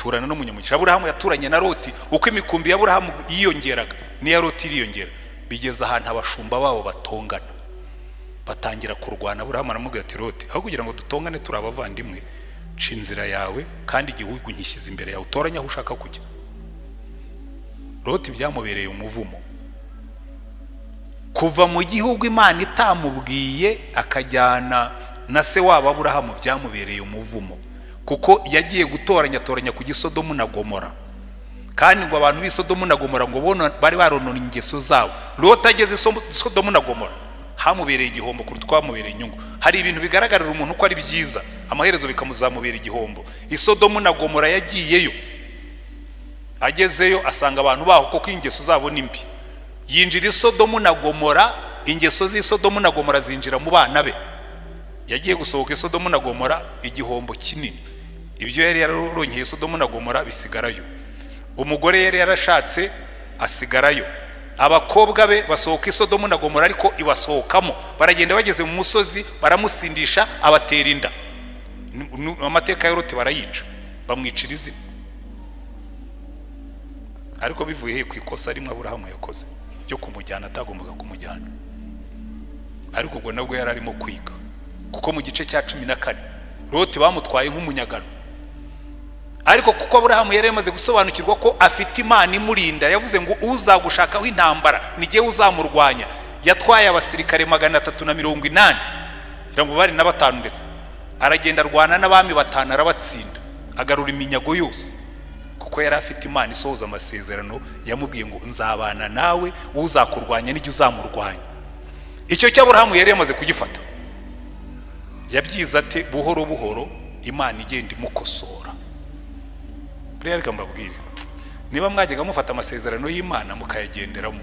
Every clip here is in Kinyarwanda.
baturana no munyamugisha. Aburahamu yaturanye na Loti, uko imikumbi ya Aburahamu yiyongeraga niya Loti iriyongera, bigeza ahantu abashumba babo batongana, batangira kurwana. Aburahamu aramubwira ati Loti, aho kugira ngo dutongane turi abavandimwe, ca inzira yawe kandi igihugu nkishyize imbere yawe, utoranya aho ushaka kujya. Loti byamubereye umuvumo, kuva mu gihugu Imana itamubwiye akajyana na se wabo Aburahamu byamubereye umuvumo, kuko yagiye gutoranya ku Gisodomu na Gomora, kandi ngo abantu b'Isodomu na Gomora ngo bona bari baronona ingeso zabo. Loti ageze Sodomu na Gomora hamubereye igihombo kuruta twamubereye inyungu. Hari ibintu bigaragarira umuntu ko ari byiza, amaherezo bikamuzamubera igihombo. Isodomu na Gomora yagiyeyo, agezeyo asanga abantu baho koko ingeso zabo nimbi, yinjira Isodomu na Gomora, ingeso z'Isodomu na Gomora zinjira mu bana be. Yagiye gusohoka Isodomu na Gomora, igihombo kinini. Ibyo yari yaroronkeye Isodomu na Gomora bisigarayo, umugore yari yarashatse asigarayo, abakobwa be basohoka Isodomu na Gomora ariko ibasohokamo. Baragenda bageze mu musozi baramusindisha, abatera inda. Amateka ya Loti barayica, bamwicira izina. Ariko bivuye he ku ikosa rimwe Aburahamu yakoze ryo kumujyana atagombaga kumujyana. Ariko ubwo nabwo yari arimo kwiga, kuko mu gice cya 14 Loti bamutwaye nk'umunyagano. Ariko kuko Aburahamu yari yamaze gusobanukirwa ko afite Imana imurinda, yavuze ngo uzagushakaho intambara nigiye uzamurwanya. Yatwaye abasirikare 380 kugira ngo bari na 5 ndetse aragenda arwana n'abami 5 arabatsinda, agarura iminyago yose, kuko yari afite Imana isohoza amasezerano. Yamubwiye ngo nzabana nawe, uzakurwanya n'ijye uzamurwanya. Icyo cy'Aburahamu yari yamaze kugifata, yabyiza ate buhoro buhoro Imana igenda imukosora. Rero reka mbabwire, niba mwajyaga mufata amasezerano y'Imana mukayagenderamo,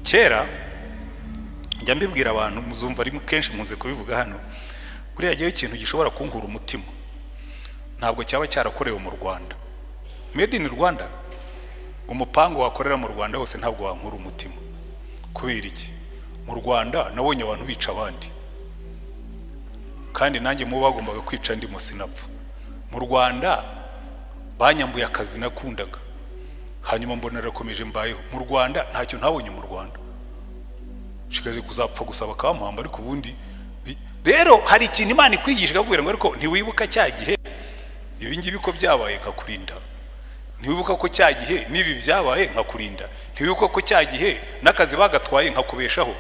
kera njya mbibwira abantu, muzumva ari kenshi muze kubivuga hano, buriya gihe ikintu gishobora kunkura umutima ntabwo cyaba cyarakorewe mu Rwanda. Made in Rwanda, umupango wakorera mu Rwanda wose ntabwo wankura umutima. Kubera iki? Mu Rwanda nabonye abantu bica abandi, kandi nanjye mu bagombaga kwica ndi musinapfa. Mu Rwanda banyambuye akazi nakundaga, hanyuma mbona rakomeje mbayeho. Mu Rwanda ntacyo ntabonye mu Rwanda, shigaje kuzapfa gusaba kampamba. Ariko ubundi rero hari ikintu Imana ikwigisha ikakubwira ngo ariko ntiwibuka cya gihe ibi ngibi ko byabaye nkakurinda, ntiwibuka ko cya gihe nibi byabaye nkakurinda, ntiwibuka ko cya gihe n'akazi bagatwaye nkakubeshaho.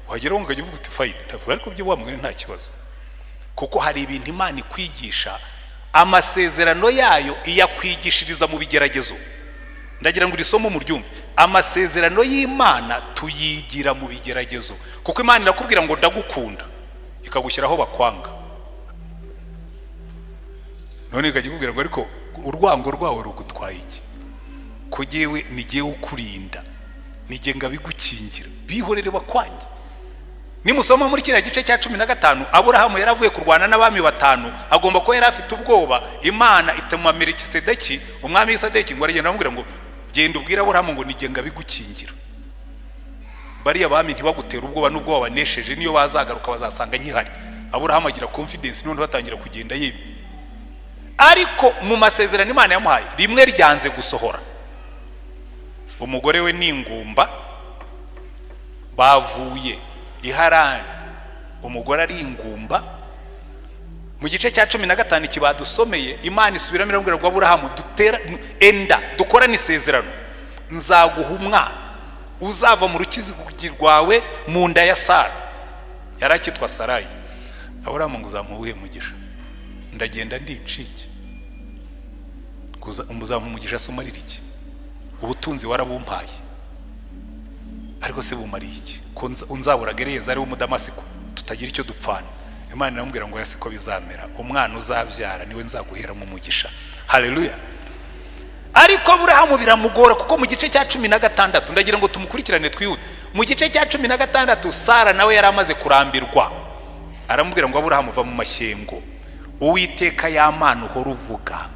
Wageraho ngajya uvuga uti fine, ariko byo wamugene nta kibazo, kuko hari ibintu Imana ikwigisha, amasezerano yayo iyakwigishiriza mu bigeragezo. Ndagira ngo irisomo muryumve, amasezerano y'Imana tuyigira mu bigeragezo, kuko Imana irakubwira ngo ndagukunda, ikagushyiraho bakwanga. None ikagikubwira ngo ariko urwango rwawe rugutwaye iki? Kugiwe nigiye ukurinda, nigiye ngabigukingira, bihorere bakwange. Nimusoma muri kiriya gice cya 15, Aburahamu yaravuye kurwana n'abami 5, agomba ko yari afite ubwoba. Imana ituma Melikisedeki, umwami w'Isadeki, ngo aragenda aramubwira ngo genda ubwira Aburahamu ngo nigiye ngabigukingira. Bariya bami ntibagutera ubwoba, n'ubwo wabanesheje niyo bazagaruka bazasanga nkihari. Aburahamu agira confidence, none batangira kugenda yebe. Ariko mu masezerano Imana yamuhaye rimwe ryanze gusohora. Umugore we n'ingumba bavuye iharani, umugore ari ingumba. Mu gice cya 15 kibadusomeye, Imana isubiramo irambwira ngo Aburahamu dutera enda dukorana isezerano, nzaguha umwana uzava mu rukizi rwawe mu nda ya Sara. Yarakitwa Sarayi. Aburahamu ngo uzamuhe umugisha. Ndagenda ndi incike, umuzamu umugisha somarira iki? Ubutunzi warabumpaye, ariko se bumariye iki? Ko unzabura gereza ari umudamasiko tutagira icyo dupfana. Imana iramubwira ngo yasiko bizamera, umwana uzabyara niwe nzaguhera mu mugisha. Haleluya. Ariko Aburahamu biramugora, kuko mu gice cya 16, ndagira ngo tumukurikirane twihute. Mu gice cya 16 Sara nawe yari amaze kurambirwa, aramubwira ngo Aburahamu va mu mashyengo, Uwiteka y'Imana uhora uvuga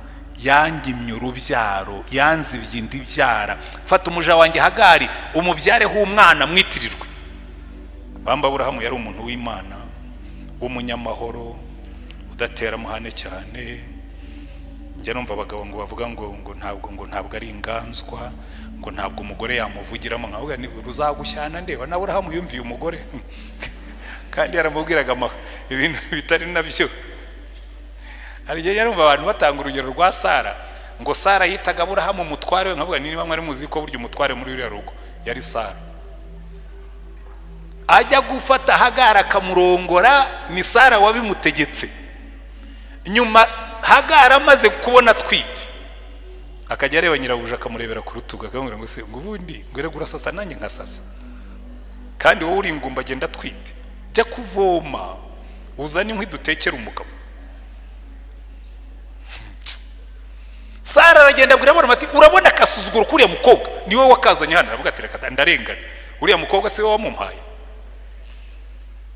yangimye urubyaro, yanzibye indi byara, fata umuja wanjye Hagari umubyareho umwana mwitirirwe. Bamba Aburahamu yari umuntu w'Imana, w'umunyamahoro, udatera amahane cyane, njya numva abagabo ngo bavuga ngo ntabwo ari inganzwa, ngo ntabwo umugore yamuvugiramo, nkavuga ni ruzagushyana ndeba nawe urahamu yumviye umugore kandi yaramubwiraga ibintu bitari nabyo. Hari igihe yarumva abantu batanga urugero rwa Sara, ngo Sara yitaga Aburahamu umutware we, nkavuga niba mwari muzi ko burya umutware muri uriya rugo yari Sara. Ajya gufata Hagara akamurongora, ni Sara wabimutegetse. Nyuma Hagara amaze kubona twite, akajya areba nyirabuja akamurebera ku rutugu akamubwira ngo se ngo ubundi ngwere gurasasa nanjye nkasasa, kandi wowe uri ingumba agenda twite, jya kuvoma uzane inkwi dutekera umugabo. Sara aragenda abwira ati urabona akasuzuguro kuriya mukobwa niwe wakazanye hano. Aravuga ati reka ndarengana, uriya mukobwa se wamumpaye,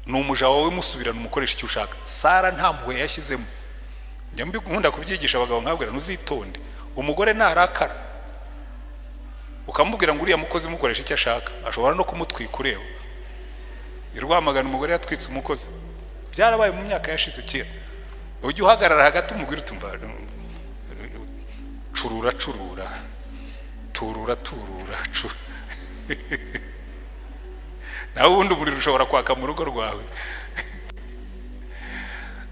ni umuja wawe musubirana umukoresha icyo ushaka. Sara nta mpuhwe yashyizemo. Njya nkunda kubyigisha abagabo nkabwira nuzitonde, umugore narakara ukamubwira ngo uriya mukozi mukoresha icyo ashaka, ashobora no kumutwika ureba. Irwamagana umugore yatwitse umukozi, byarabaye mu myaka yashize kera. Ujye uhagarara hagati umubwira utumva curura turura nawe ubundi umuriro ushobora kwaka mu rugo rwawe.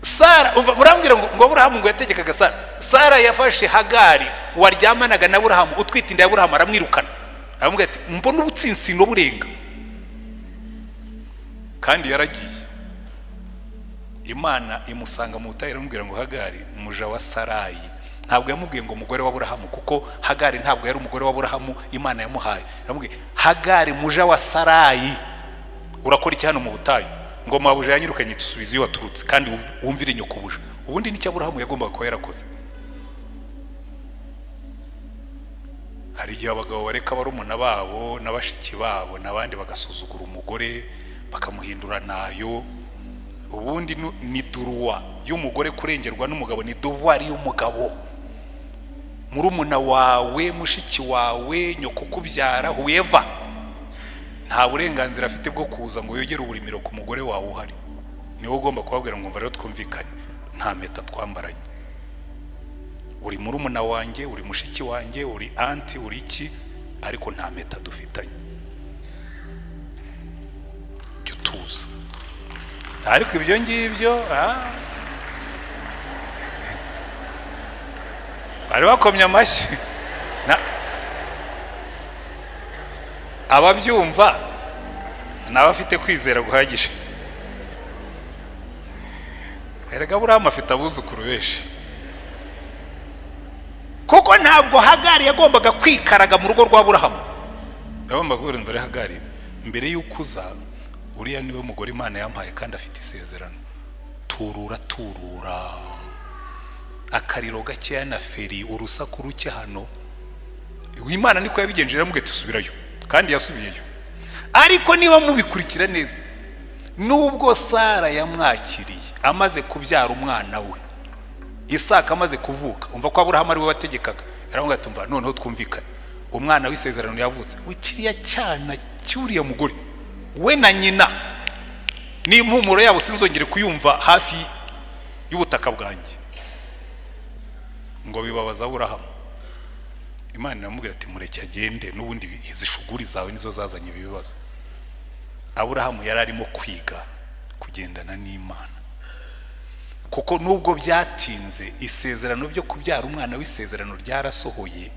Sara murambwira ngo Aburahamu ngo yategekaga Sara. Sara yafashe Hagari waryamanaga na Aburahamu utwite inda ya Aburahamu, aramwirukana, aramubwira ati mbona ubutsinsino burenga, kandi yaragiye. Imana imusanga mu butayu iramubwira ngo Hagari umuja wa Sarayi. Ntabwo yamubwiye ngo umugore wa Aburahamu, kuko Hagari ntabwo yari umugore wa Aburahamu, Imana yamuhaye. Aramubwiye Hagari muja wa Sarayi, urakora iki hano mu butayu? Ngo mabuja yanyirukanye tusubiza iyo waturutse, kandi wumvire nyokubuja. Ubundi nicyo Aburahamu yagombaga kuba yarakoze. Hari igihe abagabo bareka barumuna babo n'abashiki babo n'abandi bagasuzugura umugore bakamuhindura nayo. Ubundi ni duruwa y'umugore kurengerwa n'umugabo, ni devoir y'umugabo. Murumuna wawe, mushiki wawe, nyoko kubyara, whoever, nta burenganzira afite bwo kuza ngo yogere uburimiro ku mugore wawe uhari. Niwe ugomba kubabwira ngo mva rero twumvikanye, nta mpeta twambaranye, uri murumuna wanjye, uri mushiki wanjye, uri anti, uri iki, ariko nta mpeta dufitanye. Jya utuza. Ariko ibyo ngibyo bari bakomye amashyi. Ababyumva n'abafite kwizera guhagije. Erega Aburahamu afite abuzukuru benshi, kuko ntabwo Hagari yagombaga kwikaraga mu rugo rwa Aburahamu. Yagombaga kubwira Hagari, mbere y'ukuza uriya niwe mugore Imana yampaye kandi afite isezerano. Turura akariro gakeya na feri, urusaku ruke hano. Imana niko yabigenje, iramubwira ati subirayo, kandi yasubiyeyo. Ariko niba mubikurikira neza, nubwo Sara yamwakiriye amaze kubyara umwana we Isaka amaze kuvuka, umva ko Aburahamu ari we wategekaga, yaramubwira ati umva noneho twumvikane, umwana w'isezerano yavutse, ukiriya cyana cyuriya mugore we na nyina, n'impumuro yabo sinzongere kuyumva hafi y'ubutaka bwanjye. Ngo bibabaza Aburahamu. Imana iramubwira ati mureke agende, n'ubundi izi shuguri zawe nizo zazanye ibi bibazo. Aburahamu yari arimo kwiga kugendana n'Imana, kuko nubwo byatinze isezerano byo kubyara umwana w'isezerano ryarasohoye,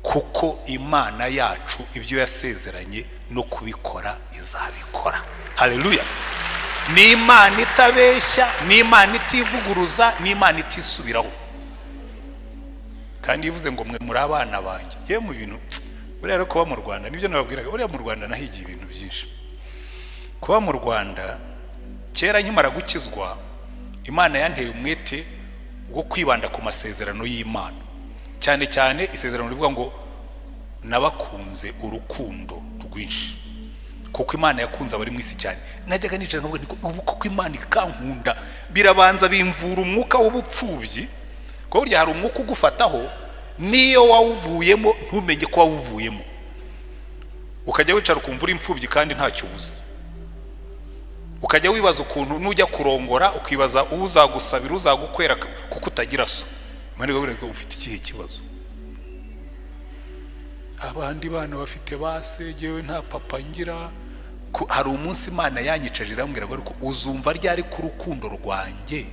kuko Imana yacu ibyo yasezeranye no kubikora izabikora. Haleluya. Ni Imana itabeshya, ni Imana itivuguruza, ni Imana itisubiraho. Kandi yivuze ngo mwe muri abana banjye. Yewe mu bintu buriya kuba mu Rwanda nibyo nababwiraga, buriya mu Rwanda nahigiye ibintu byinshi. Kuba mu Rwanda kera nkimara gukizwa, Imana yanteye umwete wo kwibanda ku masezerano y'Imana, cyane cyane isezerano rivuga ngo nabakunze urukundo rwinshi, kuko Imana yakunze abari mu isi cyane. Najyaga nicara nkavuga ubu kuko Imana ikankunda, birabanza bimvura umwuka w'ubupfubyi, ko burya hari umwuka ugufataho niyo wawuvuyemo ntumenye ko wawuvuyemo, ukajya wicara ukumva uri imfubyi kandi ntacyo ubuze. Ukajya wibaza ukuntu nujya kurongora ukibaza uzagusabira uzagukwera kuko utagira so. Imana ikabwira ngo ufite ikihe kibazo? Abandi bana bafite basegewe nta papa ngira. Hari umunsi Imana yanyicaje irambwira ngo ariko uzumva ryari ku rukundo rwanjye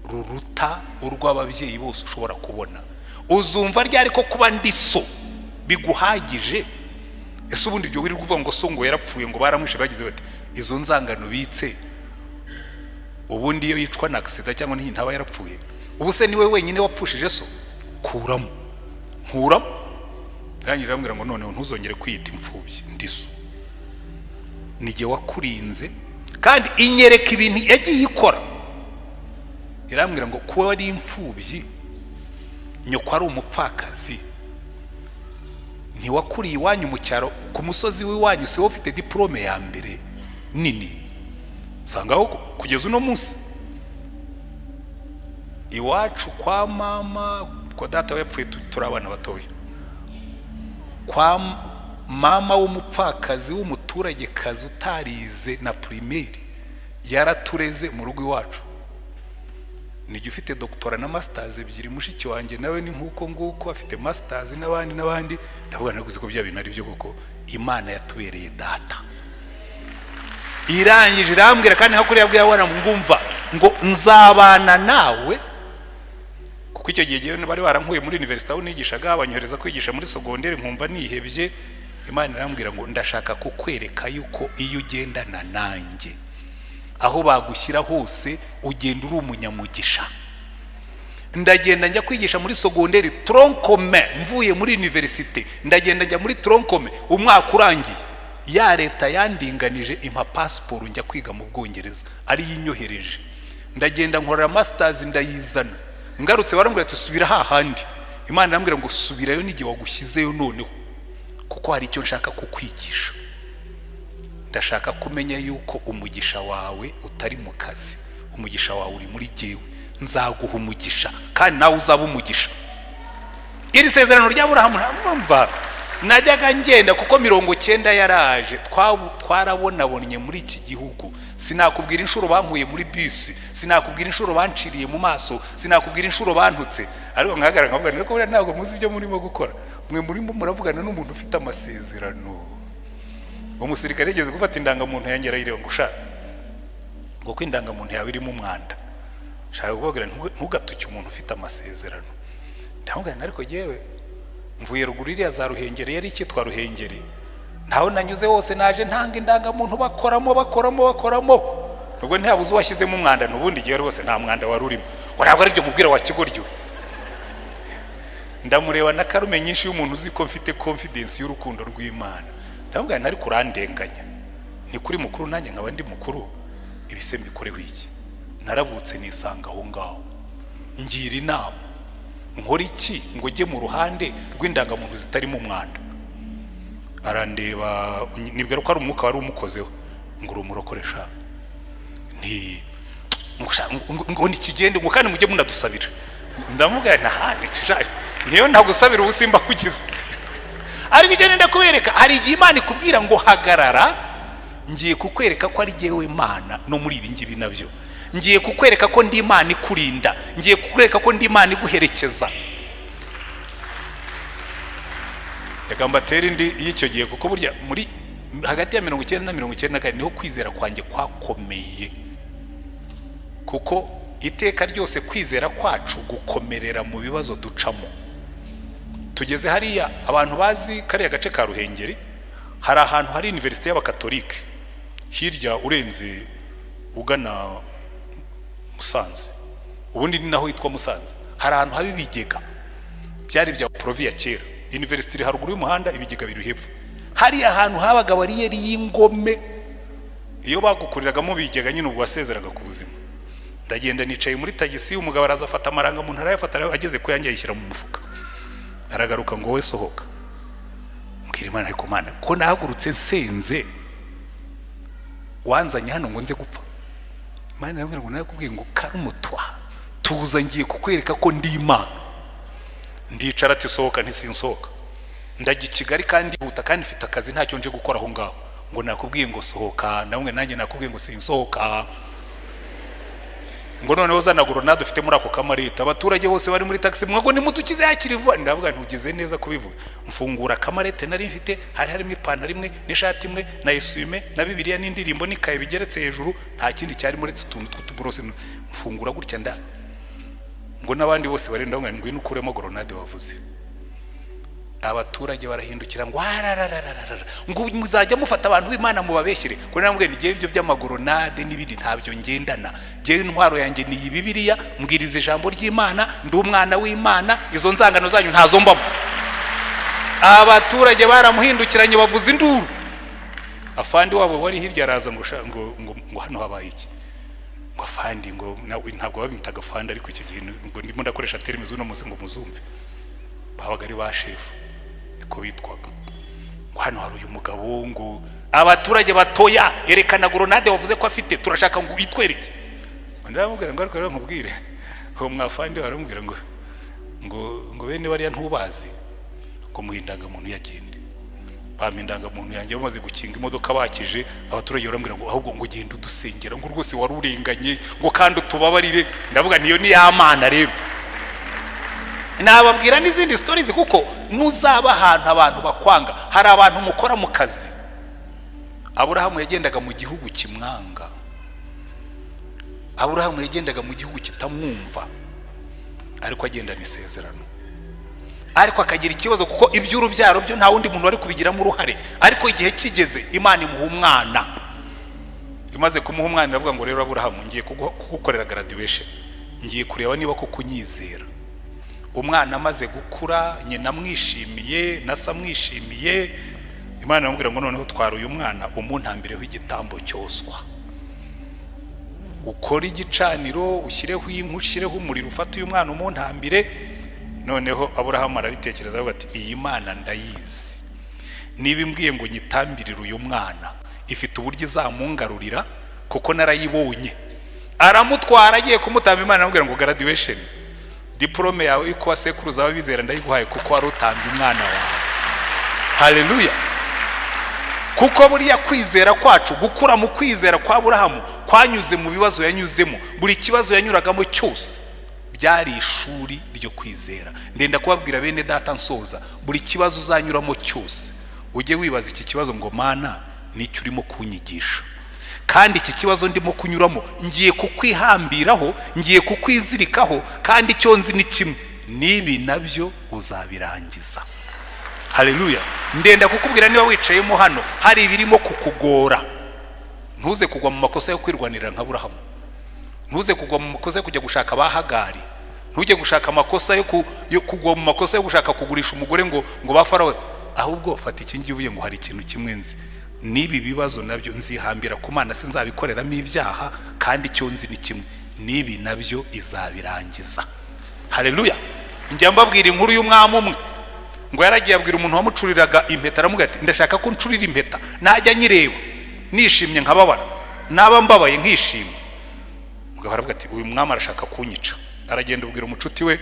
ruruta urw'ababyeyi bose ushobora kubona. Uzumva ryari ko kuba ndi so biguhagije. Ese ubundi ibyo wirirwa uvuga ngo so ngo yarapfuye ngo baramwishe bagize bati izo nzangano bitse ubundi iyo yicwa na accident cyangwa ntaba yarapfuye. Ubu se niwe wenyine wapfushije so? Kuramo irangije irambwira ngo noneho ntuzongere kwiyita imfubyi, ndi so. Nige wakurinze kandi inyereka ibintu yagiye ikora. Irambwira ngo kuba ari imfubyi nyoko ari umupfakazi, ntiwakuriye iwanyu mu cyaro ku musozi w'iwanyu si wowe ufite diplome ya mbere nini sangaho kugeza uno munsi. Iwacu kwa mama ko data yapfuye turabana batoya, kwa mama w'umupfakazi w'umuturage kazi utarize na primaire yaratureze mu rugo iwacu. Nijye ufite doctora na masters ebyiri, mushiki wanjye nawe ni nkuko nguko afite masters n'abandi ndavuga naguze ko bya bintu ari byo koko Imana yatubereye data. Irangije irambwira kandi hakuri yabwiye abana ngumva ngo nzabana nawe, kuko icyo gihe bari barankuye muri university aho nigishaga abanyohereza kwigisha muri secondaire nkumva nihebye. Imana irambwira ngo ndashaka kukwereka yuko iyo ugendana nanjye aho bagushyira hose ugenda uri umunyamugisha. Ndagenda njya kwigisha muri secondaire tronc commun, mvuye muri université ndagenda njya muri tronc commun. Umwaka urangiye ya leta yandinganije impa passport njya kwiga mu Bwongereza ari yinyohereje. Ndagenda nkorera masters ndayizana, ngarutse barambwira ati subira hahandi. Imana irambwira ngo subirayo n'igihe wagushyizeyo noneho, kuko hari icyo nshaka kukwigisha. Ndashaka kumenya yuko umugisha wawe utari mu kazi, umugisha wawe uri muri jyewe. Nzaguha umugisha kandi nawe uzaba umugisha. Iri sezerano ry'Aburahamu ntamva najyaga ngenda kuko 90 yaraje twarabonabonye muri iki gihugu. Sinakubwira inshuro bankuye muri bus, sinakubwira inshuro banciriye mu maso, sinakubwira inshuro bantutse. Ariko nkahagarara nkavuga niko ntabwo muzi ibyo murimo gukora. Mwe murimo muravugana n'umuntu ufite amasezerano. Umusirikare yigeze gufata indangamuntu yanjye arayireba ngo sha ngo kwindangamuntu yawe irimo umwanda. Shaka kuvugira ntugatuke umuntu ufite amasezerano. Ndamubwira ariko yewe mvuye ruguru iriya za Ruhengeri yari ikitwa Ruhengeri. Ntaho nanyuze hose naje ntanga indangamuntu bakoramo. Nubwo ntiyabuze washyizemo umwanda n'ubundi gihe rwose nta mwanda wari urimo. Urabwo ari byo mubwira wa kigoryo. Ndamureba na karume nyinshi y'umuntu uzi ko mfite confidence y'urukundo rw'Imana. Ndamubwira ntari kurandenganya. Ni kuri mukuru nanjye nkaba ndi mukuru. Ibise mbikoreho iki? Naravutse nisanga aho ngaho. Ngira inama. Nkora iki ngo jye mu ruhande rw'indangamuntu zitari mu mwanda. Arandeba nibwira ko ari umwuka wari umukozeho ngo urumurokoresha. Nti ngo nikigende ngo kandi mujye munadusabira. Ndamubwira ntahandi cijari. Niyo ntagusabira ubusimba kukiza. Ariko icyo nenda kubereka hari igihe Imana ikubwira ngo hagarara, ngiye kukwereka ko ari jyewe Imana no muri ibi ngibi nabyo. Ngiye kukwereka ko ndi Imana ikurinda, ngiye kukwereka ko ndi Imana iguherekeza. Yagamba teri ndi y'icyo gihe kuko burya muri hagati ya 90 na 94 niho kwizera kwanjye kwakomeye. Kuko iteka ryose kwizera kwacu gukomerera mu bibazo ducamo. Tugeze hariya abantu bazi kariya gace ka Ruhengeri, hari ahantu hari university y'abakatolike hirya urenze ugana Musanze. Ubundi ni naho yitwa Musanze. Hari ahantu habi bigega byari bya Provia kera. University haruguru y'umuhanda ibigega biri hepfo. Hari ahantu habaga bariyeri y'ingome, iyo bagukuriragamo bigega nyine ubwo wasezeraga ku buzima. Ndagenda nicaye muri tagisi, umugabo araza afata amaranga muntu arayafata, ageze ko yanjye yishyira mu mufuka. Aragaruka ngo we sohoka. Mbwira Imana ariko Mana ko nahagurutse nsenze wanzanye hano ngo nze gupfa. Imana arambwira ngo nakubwiye ngo karumutwa tuza ngiye kukwereka ko ndi Imana. Ndicara ati sohoka ntisinsohoka. Ndajya Kigali kandi huta kandi mfite akazi ntacyo nje gukora aho ngaho. Ngo nakubwiye ngo sohoka, namwe nanjye nakubwiye ngo sinsohoka. ngo noneho zana grenade ufite muri ako kamarete, abaturage bose bari muri taxi mwago nimudukize yakiri vuba. Ndavuga ntugize neza kubivuga. Mfungura kamarete nari mfite, hari harimo ipantaro imwe n'ishati imwe na esume na Bibiliya n'indirimbo n'ikaye bigeretse hejuru, nta kindi cyari muri utuntu tw'utuburose. Mfungura gutya nda ngo nabandi bose bari ndavuga ngo inukuremo grenade wavuze. Abaturage barahindukira ngo ararararara ngo muzajya mufata abantu b'Imana mubabeshyire. Ko namubwiye ngiye ibyo by'amagoronade n'ibindi ntabyo ngendana. Giye intwaro yanjye ni Bibiliya, mbwiriza ijambo ry'Imana, ndi umwana w'Imana, izo nzangano zanyu ntazo mbamo. Abaturage baramuhindukiranye bavuza induru. Afandi wabo wari hirya araza ngo hano habaye iki? Ngo afandi ngo ntabwo babitaga afandi, ariko icyo gihe ngo ndimo ndakoresha terime z'uno munsi ngo muzumve. Babaga ari ba shefu ko bitwaga. Ngo hano hari uyu mugabo ngo abaturage batoya yerekana grenade wavuze ko afite, turashaka ngo yitwereke. Ndamubwira ngo ariko nkubwire ho mwafandi baramubwira ngo bene bariya ntubazi ngo muhindanga muntu yagende. Bamindanga muntu yanjye bamaze gukinga imodoka bakije, abaturage barambwira ngo ahubwo ngo genda udusengera ngo rwose warurenganye ngo kandi utubabarire. Ndavuga niyo ni y'Imana rero. Nababwira n'izindi stories kuko nuzaba ahantu abantu bakwanga. Hari abantu mukora mu kazi. Aburahamu yagendaga mu gihugu kimwanga. Aburahamu yagendaga mu gihugu kitamwumva, ariko agendana isezerano. Ariko akagira ikibazo kuko iby'urubyaro byo nta wundi muntu wari kubigiramo uruhare. Ariko igihe kigeze Imana imuha umwana. Imaze kumuha umwana iravuga ngo rero Aburahamu ngiye kugukorera graduation, ngiye kureba niba ko kunyizera. Umwana amaze gukura, nyina mwishimiye, nasa mwishimiye, Imana iramubwira ngo noneho twara uyu mwana umuntambireho igitambo cyoswa. Ukora igicaniro, ushyireho inkwi, ushyireho umuriro, ufata uyu mwana umuntambire. Noneho Aburahamu arabitekereza avuga ati iyi Mana ndayizi. Niba imbwiye ngo nyitambirire uyu mwana, ifite uburyo izamungarurira kuko narayibonye. Aramutwara agiye kumutamba, Imana iramubwira ngo graduation, diplome yawe yuko wasekuruza abizera ndayiguhaye kuko wari utambye umwana wawe. Haleluya. Kuko buriya kwizera kwacu, gukura mu kwizera kwa Aburahamu kwanyuze mu bibazo yanyuzemo. Buri kibazo yanyuragamo cyose byari ishuri ryo kwizera. Ndenda kubabwira bene data nsoza, buri kibazo uzanyuramo cyose ujye wibaza iki kibazo ngo Mana nicyo urimo kunyigisha, kandi iki kibazo ndimo kunyuramo ngiye kukwihambiraho, ngiye kukwizirikaho, kandi icyo nzi ni kimwe, nibi nabyo uzabirangiza. Haleluya. Ndenda kukubwira niba wicayemo hano hari ibirimo kukugora, ntuze kugwa mu makosa yo kwirwanira nka Aburahamu. Ntuze kugwa mu makosa yo kujya gushaka abahagari. Ntujye gushaka amakosa yo kugwa mu makosa yo gushaka kugurisha umugore ngo bafarawe. Ahubwo fata iki ngiye ngo hari ikintu kimwe nzi, nibi bibazo nabyo nzihambira ku Mana, sinzabikoreramo ibyaha, kandi icyo nzi ni kimwe, nibi nabyo izabirangiza. Haleluya. Njya mbabwira inkuru y'umwami umwe ngo yaragiye abwira umuntu wamucuriraga impeta, aramubwira ati ndashaka ko ncurira impeta najya nyireba nishimye nkababara, naba mbabaye nkishima. Mugabo aravuga ati uyu mwami arashaka kunyica. Aragenda ubwira umucuti we,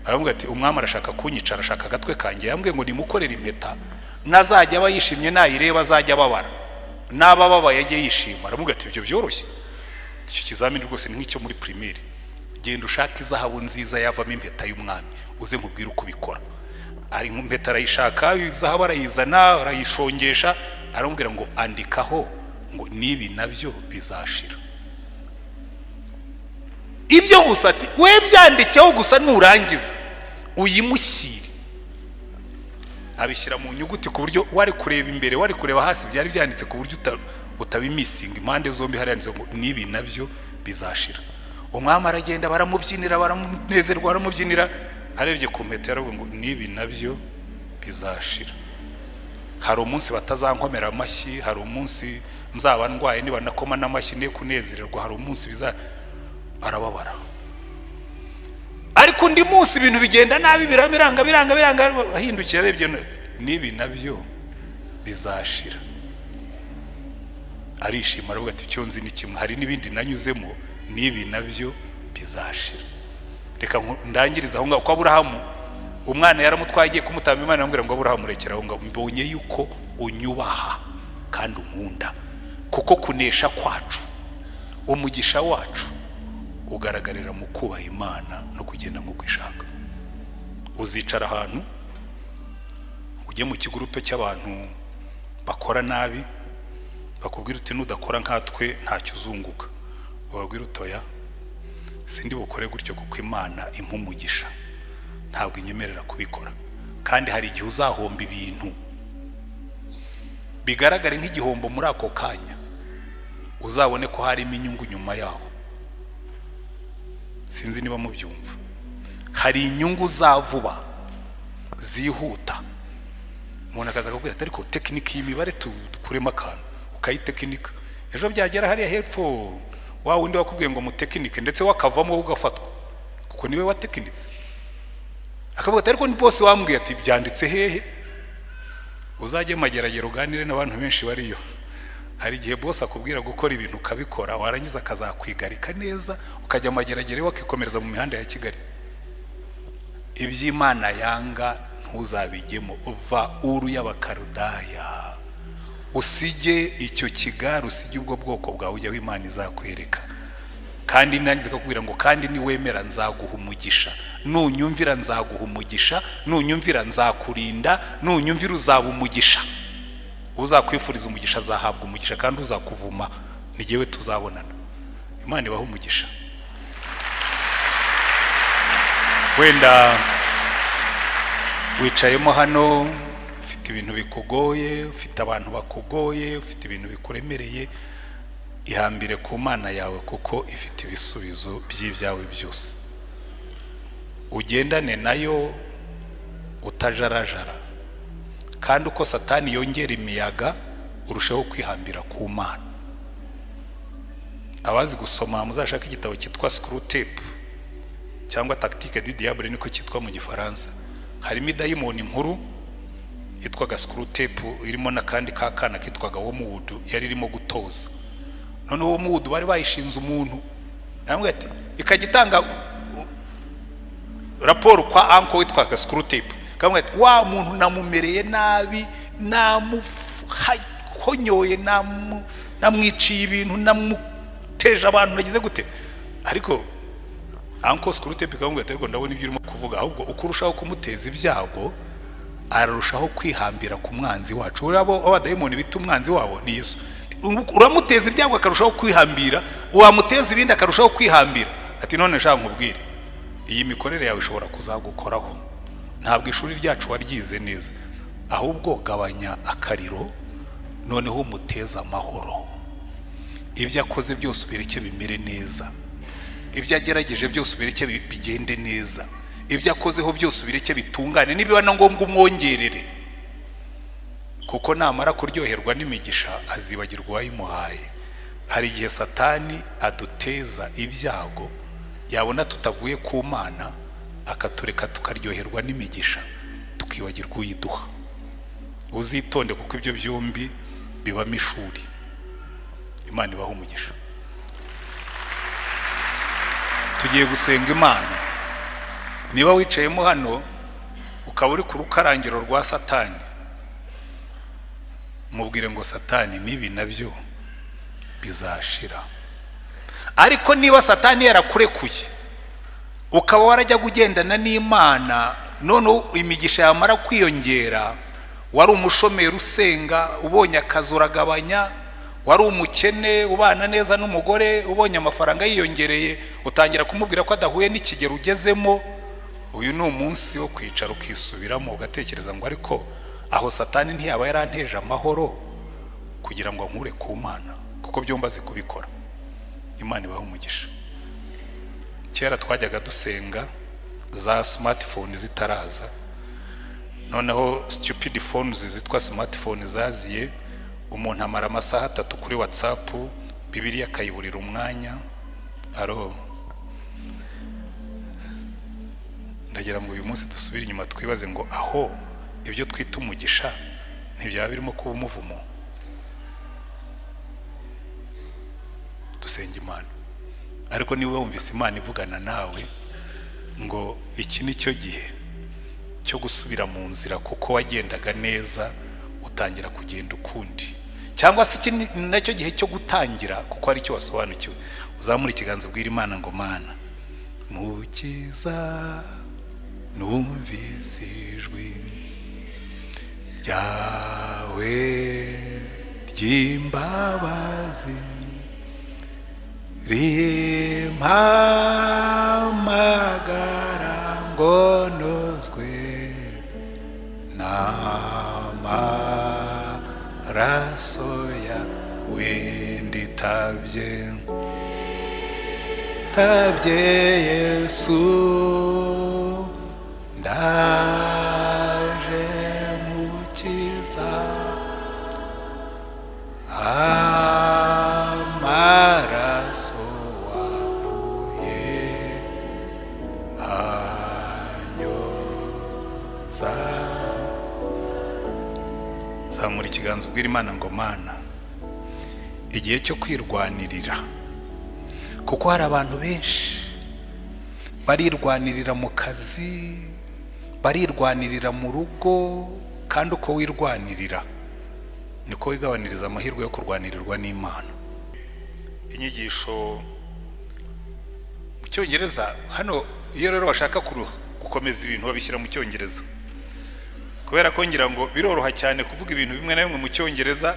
aravuga ati umwami arashaka kunyica, arashaka agatwe kanjye. Yambwiye ngo nimukorere impeta nazajya aba yishimye, nayireba azajya babara, naba babaye ajye yishima. Aravuga ati ibyo byoroshye, icyo kizamini rwose ni nk'icyo muri primaire. Genda ushaka izahabu nziza yavamo impeta y'umwami, uze nkubwire uko bikora. Ari impeta arayishaka, izahabu arayizana, arayishongesha. Aramubwira ngo andikaho ngo nibi nabyo bizashira. Ibyo gusa ati we byandikeho gusa nurangiza uyimushyire. Abishyira mu nyuguti ku buryo wari kureba imbere, wari kureba hasi, byari byanditse ku buryo utabimisinga. Impande zombi hari yanditse ngo nibi nabyo bizashira. Umwami aragenda, baramubyinira, baramunezerwa, baramubyinira. Arebye ku mpeta yaravuga ngo nibi nabyo bizashira. Hari umunsi batazankomera amashyi, hari umunsi nzaba ndwaye niba nakoma n'amashyi ne kunezererwa, hari umunsi arababara. Ariko undi munsi ibintu bigenda nabi, biranga ahindukiye arebye nibi nabyo bizashira. Arishima aravuga ati icyo nzi ni kimwe, hari n'ibindi nanyuzemo, nibi nabyo bizashira. Reka ndangiriza aho ngaho kwa Aburahamu. Umwana yaramutwaye agiye kumutamba, Imana iramubwira ngo Aburahamu rekera aho ngaho, mbonye yuko unyubaha kandi unkunda, kuko kunesha kwacu, umugisha wacu ugaragarira mu kubaha Imana no kugenda nk'uko ishaka. Uzicara ahantu ujye mu kigurupe cy'abantu bakora nabi, bakubwira uti nudakora nkatwe ntacyo uzunguka. Ubabwira utoya sindi bukore gutyo kuko Imana impumugisha ntabwo inyemerera kubikora, kandi hari igihe uzahomba ibintu bigaragare nk'igihombo muri ako kanya, uzabone ko harimo inyungu nyuma yaho. Sinzi niba mubyumva. Hari inyungu zavuba zihuta. Umuntu akaza akubwira ati ariko tekiniki y'imibare dukuremo akantu ukayitekinika, ejo byagera hariya hepfo wa wundi wakubwiye ngo mutekinike ndetse wakavamo ugafatwa kuko niwe watekinitse. Akavuga ati ariko ni bose wambwiye ati byanditse hehe. Uzajye mageragero uganire n'abantu benshi bariyo. Hari igihe bose akubwira gukora ibintu ukabikora, warangiza akazakwigarika neza ukajya mageragere wakikomereza mu mihanda ya Kigali. Iby'Imana yanga ntuzabigemo. Uva uru y'abakarudaya, usige icyo kigaro, usige ubwo bwoko bwawe ujya w'Imana izakwereka. Kandi nangize kakubwira ngo kandi ni wemera nzaguha umugisha, nunyumvira nzaguha umugisha, nunyumvira nzakurinda, nunyumvira uzaba umugisha. Uzakwifuriza umugisha azahabwa umugisha, kandi uzakuvuma ni jyewe tuzabonana. Imana ibaha umugisha. Wenda wicayemo hano ufite ibintu bikugoye, ufite abantu bakugoye, ufite ibintu bikuremereye, ihambire ku Mana yawe kuko ifite ibisubizo by'ibyawe byose. Ugendane nayo utajarajara, kandi uko Satani yongera imiyaga urushaho kwihambira ku Mana. Abazi gusoma muzashaka igitabo cyitwa Screw Tape cyangwa Tactique du Diable niko cyitwa mu Gifaransa. Harimo idayimoni nkuru yitwaga Screw Tape, irimo nakandi kakana kitwaga Wormwood yari irimo gutoza. None Wormwood bari bayishinze umuntu, namwe ati ikagitanga raporo kwa anko witwaga Screw Tape. Kamwe ati wa muntu namumereye nabi, namuhonyoye, namwiciye ibintu, namuteje abantu nagize gute. Ariko anko Screw Tape kamwe ati ariko ndabona ibyo urimo kuvuga, ahubwo ukurushaho kumuteza ibyago ararushaho kwihambira ku mwanzi wacu. Urabo abadayimoni bita umwanzi wabo ni Yesu. Uramuteza ibyago akarushaho kwihambira, wamuteza ibindi akarushaho kwihambira. Ati none nshaka nkubwire, iyi mikorere yawe ishobora kuzagukoraho. Ntabwo ishuri ryacu waryize neza, ahubwo gabanya akariro, noneho muteza amahoro. Ibyo akoze byose ubireke bimere neza, ibyo agerageje byose ubireke bigende neza, ibyo akozeho byose ubireke bitungane, nibiba na ngombwa umwongerere, kuko namara kuryoherwa n'imigisha azibagirwa uwayimuhaye. Hari igihe Satani aduteza ibyago, yabona tutavuye ku Mana akatureka tukaryoherwa n'imigisha tukibagirwa uyiduha. Uzitonde kuko ibyo byombi bibamo ishuri. Imana ibaha umugisha. Tugiye gusenga Imana. Niba wicayemo hano ukaba uri ku rukarangiro rwa Satani, mubwire ngo Satani nibi nabyo bizashira. Ariko niba Satani yarakurekuye ukaba warajya kugendana n'Imana, none imigisha yamara kwiyongera, wari umushomeri usenga ubonye akazi uragabanya, wari umukene ubana neza n'umugore ubonye amafaranga yiyongereye, utangira kumubwira ko adahuye n'ikigero ugezemo. Uyu ni umunsi wo kwicara ukisubiramo ugatekereza ngo ariko aho Satani ntiyaba yaranteje amahoro kugira ngo nkure ku Mana, kuko byomba azi kubikora. Imana ibaha umugisha. Kera twajyaga dusenga za smartphone zitaraza, noneho stupid phones zitwa smartphone zaziye, umuntu amara amasaha 3 kuri WhatsApp, Bibiliya akayiburira umwanya. Ndagira ngo uyu munsi dusubire inyuma twibaze ngo aho ibyo twita umugisha ntibyaba birimo kuba umuvumo. Dusenga Imana. Ariko niwe wumvise Imana ivugana nawe ngo iki ni cyo gihe cyo gusubira mu nzira, kuko wagendaga neza utangira kugenda ukundi. cyangwa se iki nacyo gihe cyo gutangira kuko ari cyo wasobanukiwe. Uzamura ikiganza ubwira Imana ngo Mana mukiza numvise ijwi ryawe ry'imbabazi rimpamagara ngo nozwe n'amaraso yawe nditabye Yesu ndaje mukiza amaraso wavuye anyoza. Zamura ikiganza ubwira Imana ngo Mana igihe cyo kwirwanirira, kuko hari abantu benshi barirwanirira mu kazi, barirwanirira mu rugo, kandi uko wirwanirira niko wigabaniriza amahirwe yo kurwanirirwa n'Imana. Inyigisho mu Cyongereza hano, iyo rero bashaka gukomeza ibintu babishyira mu Cyongereza, kubera ko ngira ngo biroroha cyane kuvuga ibintu bimwe na bimwe mu Cyongereza,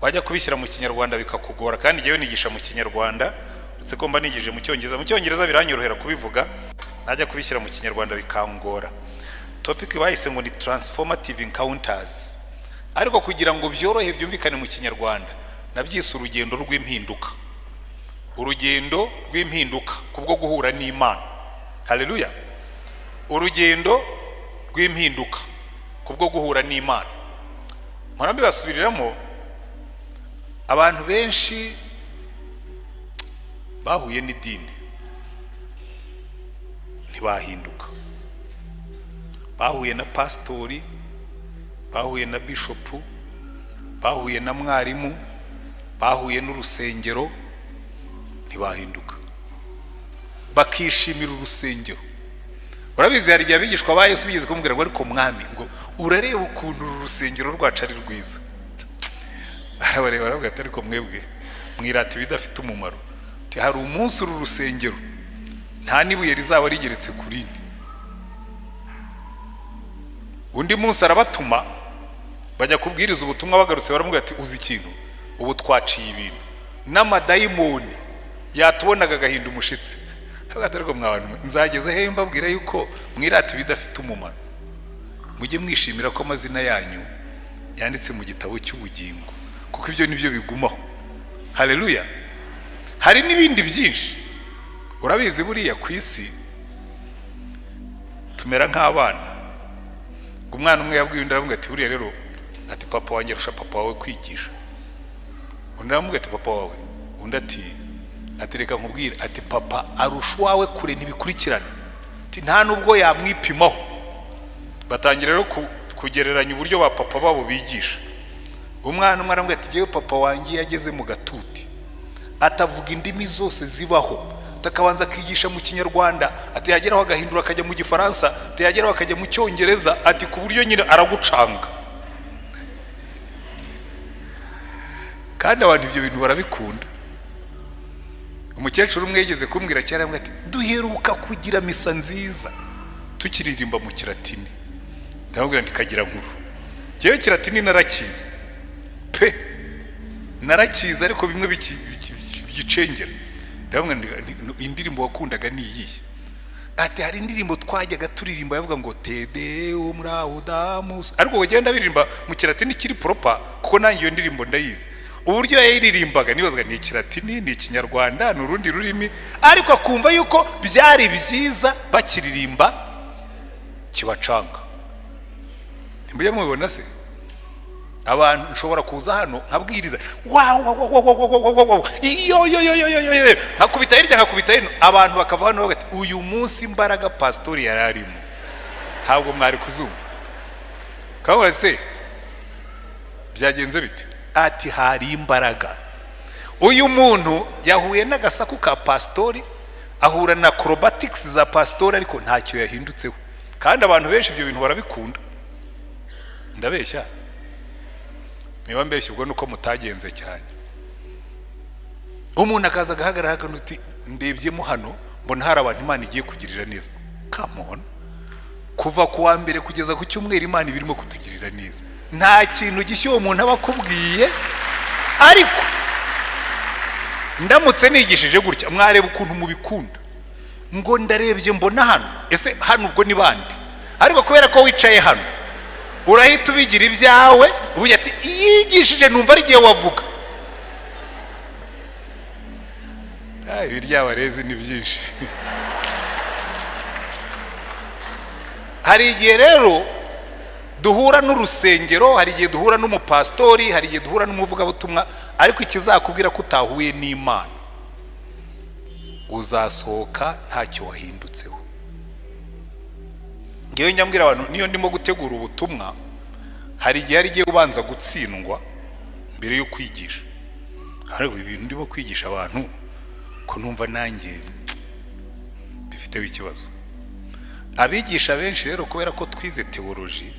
wajya kubishyira mu Kinyarwanda bikakugora. Kandi njyewe nigisha mu Kinyarwanda, uretse ko mba nigije mu Cyongereza. Mu Cyongereza biranyorohera kubivuga, najya kubishyira mu Kinyarwanda bikangora. Topic bahise ngo ni transformative encounters, ariko kugira ngo byorohe byumvikane mu Kinyarwanda nabyise urugendo rw'impinduka. Urugendo rw'impinduka kubwo guhura n'Imana. Haleluya. Urugendo rw'impinduka kubwo guhura n'Imana. Murambi basubiriramo, abantu benshi bahuye n'idini ntibahinduka. Bahuye na pastori, bahuye na bishopu, bahuye na mwarimu, bahuye n'urusengero, ntibahinduka. Bakishimira urusengero. Urabizi hari igihe abigishwa ba Yesu bigeze kumubwira ngo ariko mwami, ngo urareba ukuntu uru rusengero rwacu ari rwiza. Arabareba aravuga ati ariko mwebwe mwirata ibidafite umumaro. Hari umunsi uru rusengero nta nibuye rizaba rigeretse ku rindi. Undi munsi arabatuma bajya kubwiriza ubutumwa, bagarutse baramubwira ati uzi ikintu, ubu twaciye ibintu n'amadayimoni yatubonaga agahinda umushitsi. Ariko mwabantu nzageze he mbabwira yuko mwirata ibidafite umumaro? Mujye mwishimira ko amazina yanyu yanditse mu gitabo cy'ubugingo, kuko ibyo nibyo bigumaho. Haleluya. Hari n'ibindi byinshi. Urabizi buriya ku isi tumera nk'abana. Umwana umwe yabwiye undi aravuga ati buriya rero ati papa wanjye arusha papa wawe kwigisha. Undi aravuga ati papa wawe, undi ati reka nkubwire, ati papa arusha wawe kure ntibikurikirana, ati nta nubwo yamwipimaho. Batangira rero kugereranya uburyo ba papa babo bigisha. Umwana umwe aravuga ati jewe papa wanjye yageze mu gatuti, atavuga indimi zose zibaho, takabanza akigisha mu Kinyarwanda, ati yageraho agahindura akajya mu Gifaransa, ati yageraho akajya mu Cyongereza, ati ku buryo nyine aragucanga. Kandi abantu ibyo bintu barabikunda. Umukecuru umwe yigeze kumbwira cyane, aramubwira ati duheruka kugira misa nziza tukiririmba mu Kilatini. Ndamubwira nti kagira nkuru, jewe Kilatini narakize pe, narakize ariko bimwe bigicengera. Ndamubwira indirimbo wakundaga ni iyihe? Ati hari indirimbo twajyaga turirimba yavuga ngo tede umraudamus, ariko wagenda biririmba mu Kilatini kiri proper, kuko nanjye iyo ndirimbo ndayizi. Uburyo yayiririmbaga nibazwa ni Kilatini, ni Kinyarwanda, n'urundi rurimi, ariko akumva yuko byari byiza bakiririmba kibacanga. Mbye mubibona se? Abantu nshobora kuza hano nkabwiriza nkakubita hirya nkakubita hino, abantu bakava hano bagati uyu munsi imbaraga pastori yararimo ntabwo mwari kuzumva. Kabura se byagenze bite? Ati hari imbaraga. Uyu muntu yahuye n'agasaku ka pastori, ahura na acrobatics za pastori, ariko ntacyo yahindutseho. Kandi abantu benshi ibyo bintu barabikunda. Ndabeshya? niba mbeshye ubwo nuko mutagenze cyane. Umuntu akaza agahagarara hano uti ndebyemo hano mbona hari abantu Imana igiye kugirira neza. Come on, kuva ku wa mbere kugeza ku cyumweru Imana ibirimo kutugirira neza. Nta kintu gishya uwo muntu abakubwiye, ariko ndamutse nigishije gutya mwareba ukuntu mubikunda, ngo ndarebye mbona hano, ese hano ubwo ni bandi, ariko kubera ko wicaye hano urahita ubigira ibyawe, ubuye ati yigishije numva ari giye wavuga. Ibiryabarezi ni byinshi. Hari igihe rero duhura n'urusengero, hari igihe duhura n'umupastori, hari igihe duhura n'umuvugabutumwa, ariko ikizakubwira ko utahuye n'Imana uzasohoka ntacyo wahindutseho. Ngewe nyambwira abantu niyo ndimo gutegura ubutumwa, hari igihe ari giye ubanza gutsindwa mbere yo kwigisha. Ariko ibintu ndimo kwigisha abantu ko numva nanjye bifiteho ikibazo. Abigisha benshi rero kubera ko twize theology,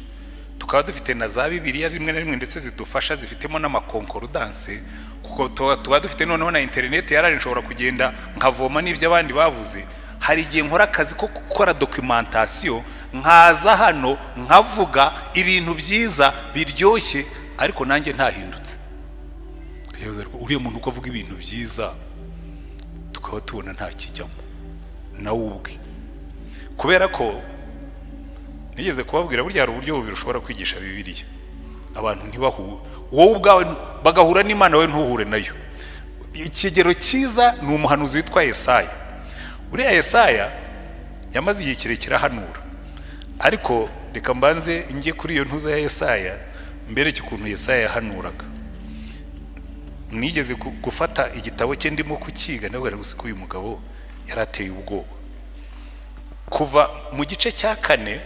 tukaba dufite na za Bibiliya rimwe na rimwe ndetse zidufasha, zifitemo n'amakonkordanse, kuko tuba dufite noneho na internet yaraje, nshobora kugenda nkavoma n'ibyo abandi bavuze. Hari igihe nkora akazi ko gukora documentation, nkaza hano nkavuga ibintu byiza biryoshye, ariko nanjye ntahindutse. Uriya muntu uko avuga ibintu byiza tukaba tubona nta kijyamo nawe ubwe, kubera ko nigeze kubabwira burya hari uburyo bubiri ushobora kwigisha Bibiliya abantu ntibahure, wowe ubwawe bagahura n'Imana, wowe ntuhure nayo. Ikigero cyiza ni umuhanuzi witwa Yesaya. Uriya Yesaya yamaze igihe kirekire ahanura, ariko reka mbanze njye kuri iyo ntuza ya Yesaya mbere cy'ukuntu Yesaya yahanuraga. Nigeze gufata igitabo cye ndimo kukiga, nawe gusa ko uyu mugabo yarateye ubwoba. Kuva mu gice cya 4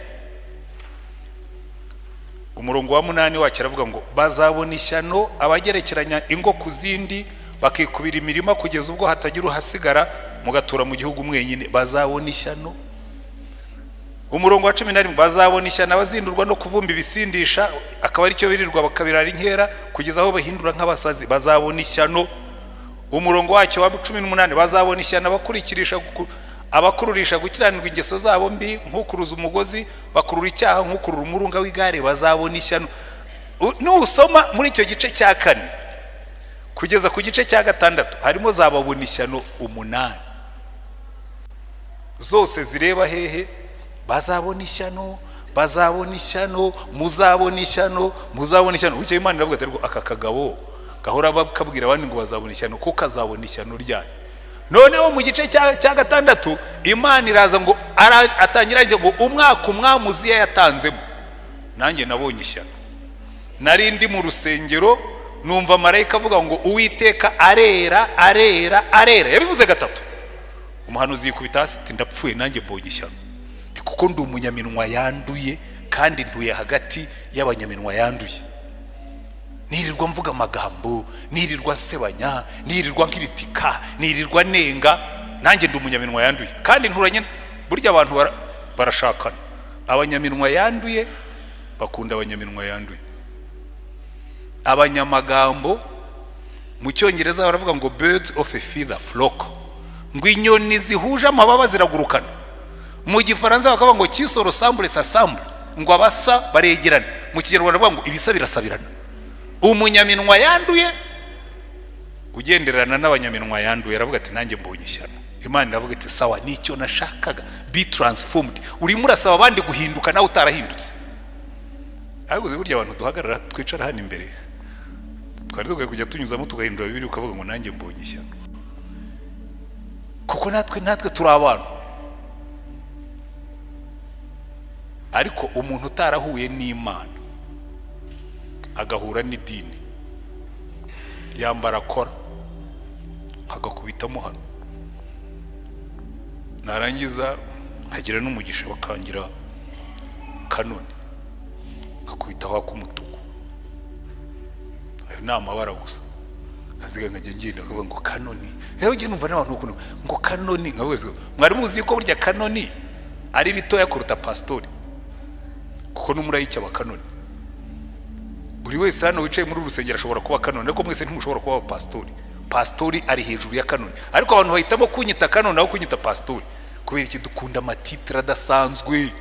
umurongo wa 8 wacyo aravuga ngo bazabona ishyano abagerekeranya ingo ku zindi, bakikubira imirima kugeza ubwo hatagira uhasigara, mugatura mu gihugu mwenyine. Bazabona ishyano. Umurongo wa 11 bazabona ishyano abazindurwa no kuvumba ibisindisha, akaba ari cyo birirwa bakabirara inkera kugeza aho bahindura nk'abasazi. Bazabona ishyano. Umurongo wacyo wa 18 bazabona ishyano abakururisha gukiranirwa ingeso zabo mbi, nk'ukuruza umugozi bakurura icyaha, nk'ukurura umurunga w'igare. Bazabona ishyano. Nusoma muri icyo gice cya 4 kugeza ku gice cya 6 harimo zababona ishyano 8, zose zireba hehe? Bazabona ishyano, bazabona ishyano, muzabona ishyano, muzabona ishyano. Ucyo Imana iravuga ati aka kagabo gahora bakabwira abandi ngo bazabona ishyano, ko kazabona ishyano ryari. Noneho mu gice cya 6 Imana iraza ngo atangira ngo umwaka umwamuzi yatanzemo, nanjye nabonye ishyano. Nari ndi mu rusengero numva marayika avuga ngo Uwiteka arera arera arera. Yabivuze 3. Umuhanuzi yikubita hasi ati ndapfuye, nanjye mbonye ishyano, kuko ndi umunyaminwa yanduye kandi ntuye hagati y'abanyaminwa yanduye. Nirirwa mvuga amagambo, nirirwa nsebanya, nirirwa nkiritika, nirirwa nenga, nanjye ndi umunyaminwa yanduye kandi nturanye. Burya abantu barashakana, abanyaminwa yanduye bakunda abanyaminwa yanduye. Abanyamagambo mu Cyongereza baravuga ngo birds of a feather flock, ngo inyoni zihuje amababa ziragurukana. Mu Gifaransa bakavuga ngo qui se ressemble s'assemble, ngo abasa baregerana. Mu Kinyarwanda bavuga ngo ibisa birasabirana. Umunyaminwa yanduye ugenderana n'abanyaminwa yanduye aravuga ati nanjye mbonye ishyano. Imana iravuga iti sawa, nicyo nashakaga, be transformed. Urimo urasaba abandi guhinduka nawe utarahindutse. Ariko burya abantu duhagarara twicara hano imbere twari dukwiye kujya tunyuzamo tugahindura Bibiliya ukavuga ngo nanjye mbonye ishyano, kuko natwe turi abantu. Ariko umuntu utarahuye n'Imana agahura n'idini, yambara kora agakubitamo hano, narangiza hagira n'umugisha bakangira kanoni akubitaho akumutuku. Ayo ni amabara gusa, hasigaye nkajya ngenda akavuga ngo kanoni. Rero njye numva n'abantu ukuntu ngo kanoni, nkavuga mwari muzi ko burya kanoni ari bitoya kuruta pastori, kuko n'umurayiki aba kanoni. buri wese hano wicaye muri urusengero ashobora kuba kanoni, ariko mwese ntimushobora kuba pastori. Pastori ari hejuru ya kanoni, ariko abantu bahitamo kunyita kanoni aho kunyita pastori kubera iki? Dukunda amatitira adasanzwe.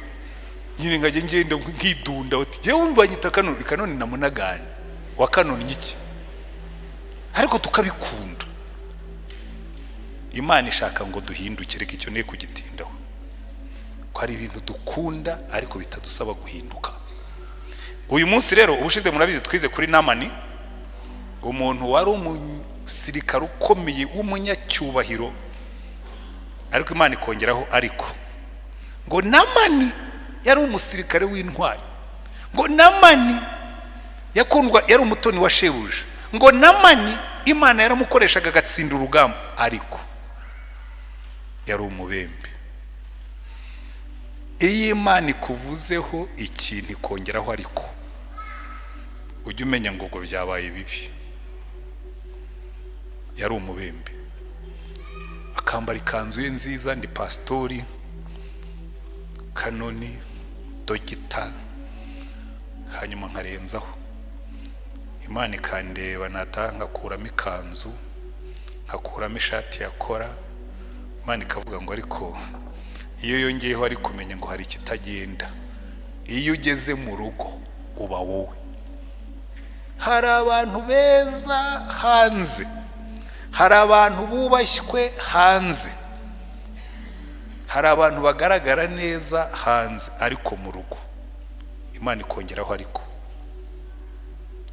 Nyine ngaje ngenda nkidunda uti je umbanyita kanoni. Kanoni na munagani wa kanoni iki? Ariko tukabikunda. Imana ishaka ngo duhindukire, icyo ne kugitindaho ko ari ibintu dukunda ariko bitadusaba guhinduka. Uyu munsi rero ubushize murabizi twize kuri Namani, umuntu wari umusirikare ukomeye w'umunyacyubahiro, ariko Imana ikongeraho ariko ngo Namani yari umusirikare w'intwari, ngo Namani yakundwa, yari umutoni wa shebuja, ngo Namani Imana yaramukoreshaga agatsinda urugamba, ariko yari umubembe. Iyi Imana ikuvuzeho ikintu ikongeraho ariko, ujye umenya ngo ubwo byabaye bibi. Yari umubembe, akambara ikanzu ye nziza, ndi pastori, kanoni, dogita, hanyuma nkarenzaho. Imana ikandeba nataha ngakuramo ikanzu, ngakuramo ishati yakora. Imana ikavuga ngo ariko iyo yongeyeho ari kumenya ngo hari ikitagenda. Iyo ugeze mu rugo uba wowe. Hari abantu beza hanze, hari abantu bubashywe hanze, hari abantu bagaragara neza hanze, ariko mu rugo Imana ikongeraho ariko.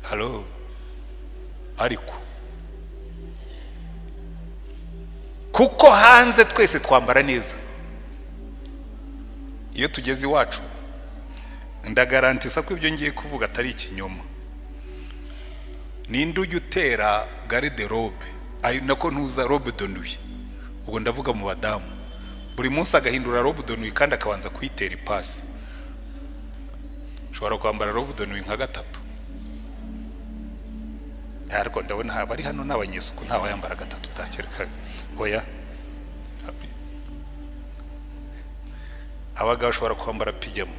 Halo, ariko kuko hanze twese twambara neza, iyo tugeze iwacu ndagarantisa ko ibyo ngiye kuvuga atari ikinyoma. Ninde ujya utera garde robe, ayo nako ntuza robe de nuit, ubwo ndavuga mu badamu, buri munsi agahindura robe de nuit kandi akabanza kuyitera ipasi. Ushobora kwambara robe de nuit nka gatatu, ariko ndabona abari hano n'abanyesuku nta bayambara gatatu takereka. Oya, abagabo ushobora kwambara pijama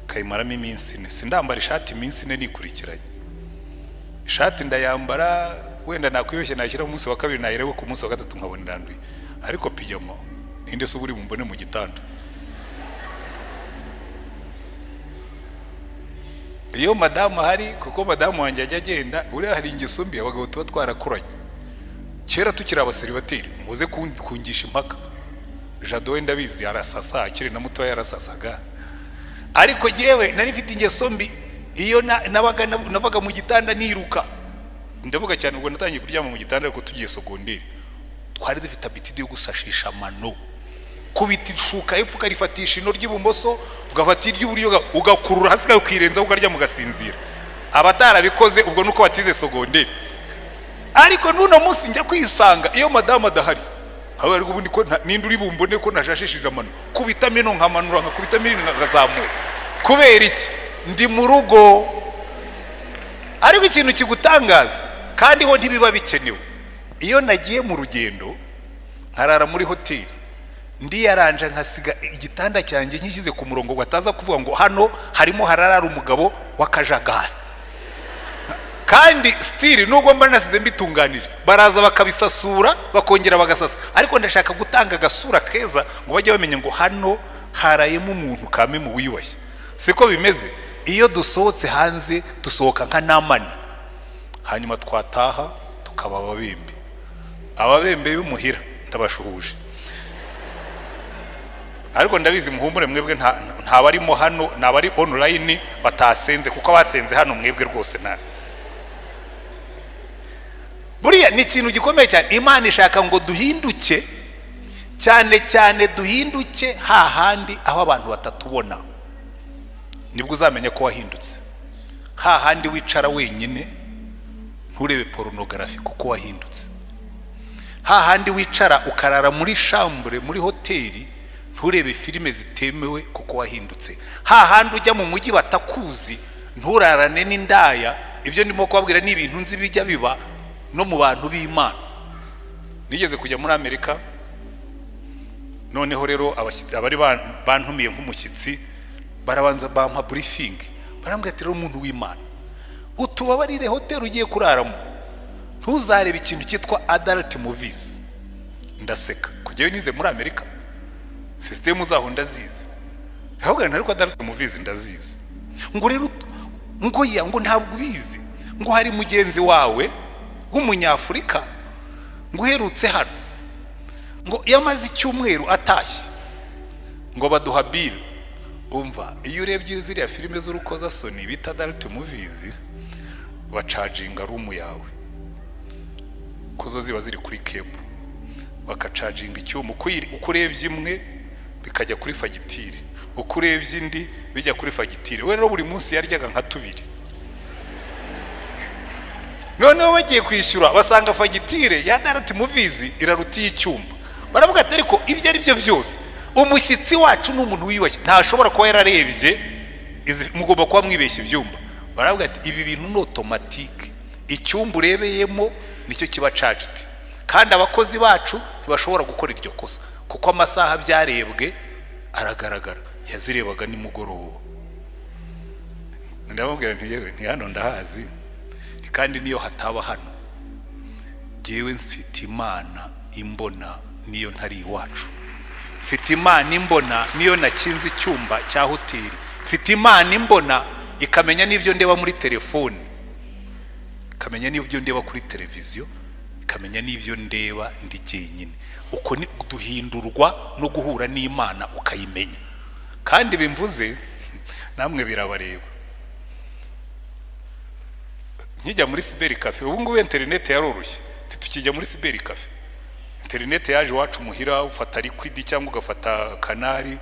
kayimaramo iminsi ine. Sindambara ishati iminsi ine nikurikiranye. Ishati ndayambara, wenda nakwibeshye nashyira umunsi wa kabiri nayirewe ku munsi wa gatatu nkabona ndanduye, ariko pijama ninde se uburi mumbone mu gitanda? Iyo madamu hari, kuko madamu wanjye ajya agenda, uriya hari ingeso mbi abagabo tuba twarakuranye. Kera tukiri abaseribateri muze kungisha impaka. Jado wenda bizi arasasa, akiri na muto yarasasaga, ariko jewe nari mfite ingeso mbi. Iyo navaga mu gitanda niruka, ndavuga cyane ubwo natangiye kuryama mu gitanda ariko tugiye sogonderi, twari dufite abitidi yo gusashisha amano, kubita ishuka y'epfo ukarifatisha ino ry'ibumoso ugafata iry'uburyo ugakurura hasi ukirenza ukarya mugasinzira. Abatarabikoze ubwo nuko batize sogonderi. Ariko nuno munsi njya kwisanga iyo madamu adahari, hawe ariko ubundi ko ninde uri bumbone ko najashishije amano, kubita meno nkamanura nkakubita mino nkazamura. Kubera iki? Ndi mu rugo. Ariko ikintu kigutangaza kandi ho ntibiba bikenewe, iyo nagiye mu rugendo nkarara muri hoteli, ndi yaranje nkasiga igitanda cyanjye nkishyize ku murongo ngo ataza kuvuga ngo hano harimo hararara umugabo w'akajagari. Kandi stili nubwo mba nasize mbitunganije, baraza bakabisasura bakongera bagasasa, ariko ndashaka gutanga agasura keza ngo bajye bamenye ngo hano harayemo umuntu kame mu wiyubashye. Siko bimeze. Iyo dusohotse hanze dusohoka nka Namani, hanyuma twataha tukaba ababembe. Ababembe b'imuhira ndabashuhuje, ariko ndabizi muhumure mwebwe nta barimo hano, nabari online batasenze, kuko abasenze hano mwebwe rwose na buriya ni ikintu gikomeye cyane. Imana ishaka ngo duhinduke, cyane cyane duhinduke hahandi aho abantu batatubona, nibwo uzamenya ko wahindutse. Hahandi wicara wenyine nturebe pornography kuko wahindutse. Hahandi wicara ukarara muri chambre muri hoteli nturebe filime zitemewe kuko wahindutse. Hahandi ujya mu mujyi batakuzi nturarane n'indaya. Ibyo ndimo kubabwira ni ibintu nzi bijya biba no mu bantu b'Imana. Nigeze kujya muri Amerika, noneho rero abashyitsi abari bantumiye nk'umushyitsi barabanza bampa briefing, barambwira ati rero umuntu w'Imana utubabarire hotel ugiye kuraramo ntuzarebe ikintu cyitwa adult movies. Ndaseka kujyayo nize muri Amerika system zaho ndazizi, ahubwo ariko adult movies ndazizi. Ngo rero ngo ya ngo ntabwo ubizi ngo hari mugenzi wawe w'umunyafurika ngo uherutse hano ngo yamaze icyumweru atashye ngo baduha bill. Umva iyo urebye ziriya filime z'urukoza soni bita adult movies bacaginga room yawe kuzo ziba ziri kuri cable bakacaginga icyuma uko urebye imwe bikajya kuri fagitire uko urebye indi bijya kuri fagitire. We rero buri munsi yaryaga nka tubiri, noneho bagiye kwishyura basanga fagitire ya adult movies irarutiye icyuma. Baravuga ati ariko ibyo ari byo byose umushyitsi wacu n'umuntu wiyubashye ntashobora kuba yararebye mugomba kuba mwibeshya ibyumba. Baravuga ati ibi bintu ni automatique, icyumba urebeyemo nicyo kiba charged, kandi abakozi bacu ntibashobora gukora iryo kosa kuko amasaha byarebwe aragaragara. Yazirebaga ni mugoroba. Ndababwira nti yewe nti hano ndahazi, kandi niyo hataba hano jewe mfite Imana imbona niyo ntari iwacu. Mfite Imana imbona niyo nakinze icyumba cya hoteli. Mfite Imana imbona ikamenya n'ibyo ndeba muri telefone, ikamenya n'ibyo ndeba kuri televiziyo, ikamenya n'ibyo ndeba ndi jyenyine. Uko ni duhindurwa no guhura n'Imana ukayimenya. Kandi bimvuze namwe birabareba. Nkijya muri cyber cafe, ubu ngubu internet yaroroshye, ntitukijya muri cyber cafe. Internet yaje wacu muhira, ufata liquid cyangwa ugafata kanari